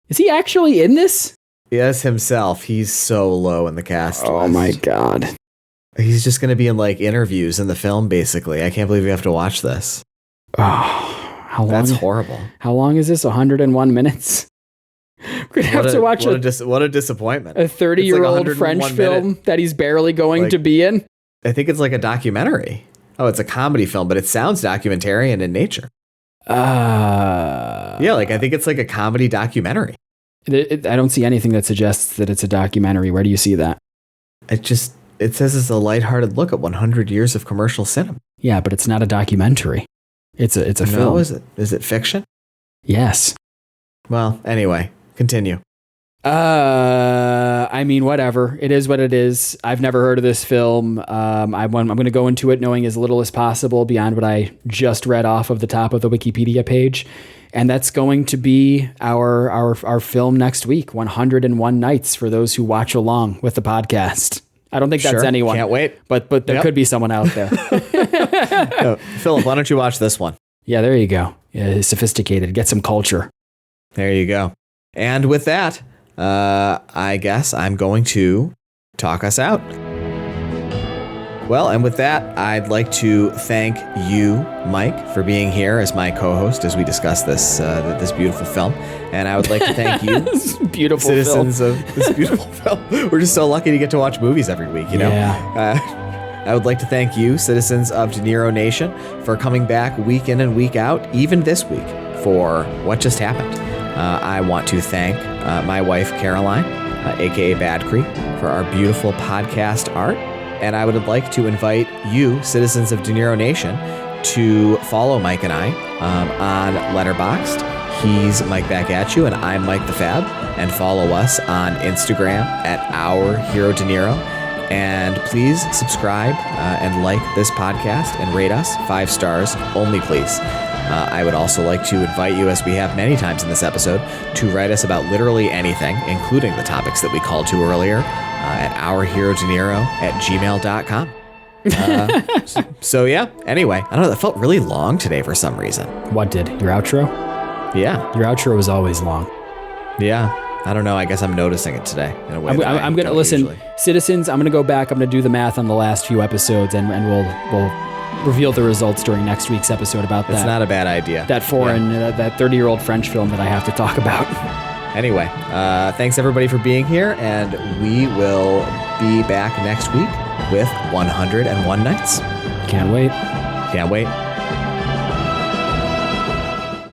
Is he actually in this? Yes, himself. He's so low in the cast list. Oh my God. He's just going to be in like interviews in the film, basically. I can't believe you have to watch this. Oh. How long? That's horrible. How long is this? 101 minutes? We're going to have to watch what a disappointment. A 30-year-old French film that he's barely going to be in. I think it's like a documentary. Oh, it's a comedy film, but it sounds documentarian in nature. Yeah, like I think it's like a comedy documentary. I don't see anything that suggests that it's a documentary. Where do you see that? It says it's a lighthearted look at 100 years of commercial cinema. Yeah, but it's not a documentary. It's a film. No, is it? Is it fiction? Yes. Well, anyway, continue. I mean, whatever. It is what it is. I've never heard of this film. I'm going to go into it knowing as little as possible beyond what I just read off of the top of the Wikipedia page. And that's going to be our film next week, 101 Nights, for those who watch along with the podcast. I don't think that's anyone. Can't wait. But there could be someone out there. Philip, why don't you watch this one? Yeah, there you go. Yeah, sophisticated. Get some culture. There you go. And with that, I guess I'm going to talk us out. Well, and with that, I'd like to thank you, Mike, for being here as my co-host as we discuss this beautiful film. And I would like to thank you, beautiful citizens of this beautiful film. We're just so lucky to get to watch movies every week, you know? Yeah. I would like to thank you, citizens of De Niro Nation, for coming back week in and week out, even this week, for What Just Happened. I want to thank my wife, Caroline, a.k.a. Bad Creek, for our beautiful podcast art. And I would like to invite you, citizens of De Niro Nation, to follow Mike and I on Letterboxd. He's Mike Back At You, and I'm Mike the Fab. And follow us on Instagram at Our Hero De Niro. And please subscribe and like this podcast and rate us 5 stars only, please. I would also like to invite you, as we have many times in this episode, to write us about literally anything, including the topics that we called to earlier, at ourherodeniro@gmail.com. So yeah, anyway, I don't know, that felt really long today for some reason. What did? Your outro? Yeah. Your outro was always long. Yeah. I don't know. I guess I'm noticing it today in a way. I'm going to listen, usually. Citizens, I'm going to go back. I'm going to do the math on the last few episodes, and we'll reveal the results during next week's episode about that. It's not a bad idea. That foreign, that 30-year-old French film that I have to talk about. Anyway, thanks everybody for being here, and we will be back next week with 101 Nights. Can't wait. Can't wait.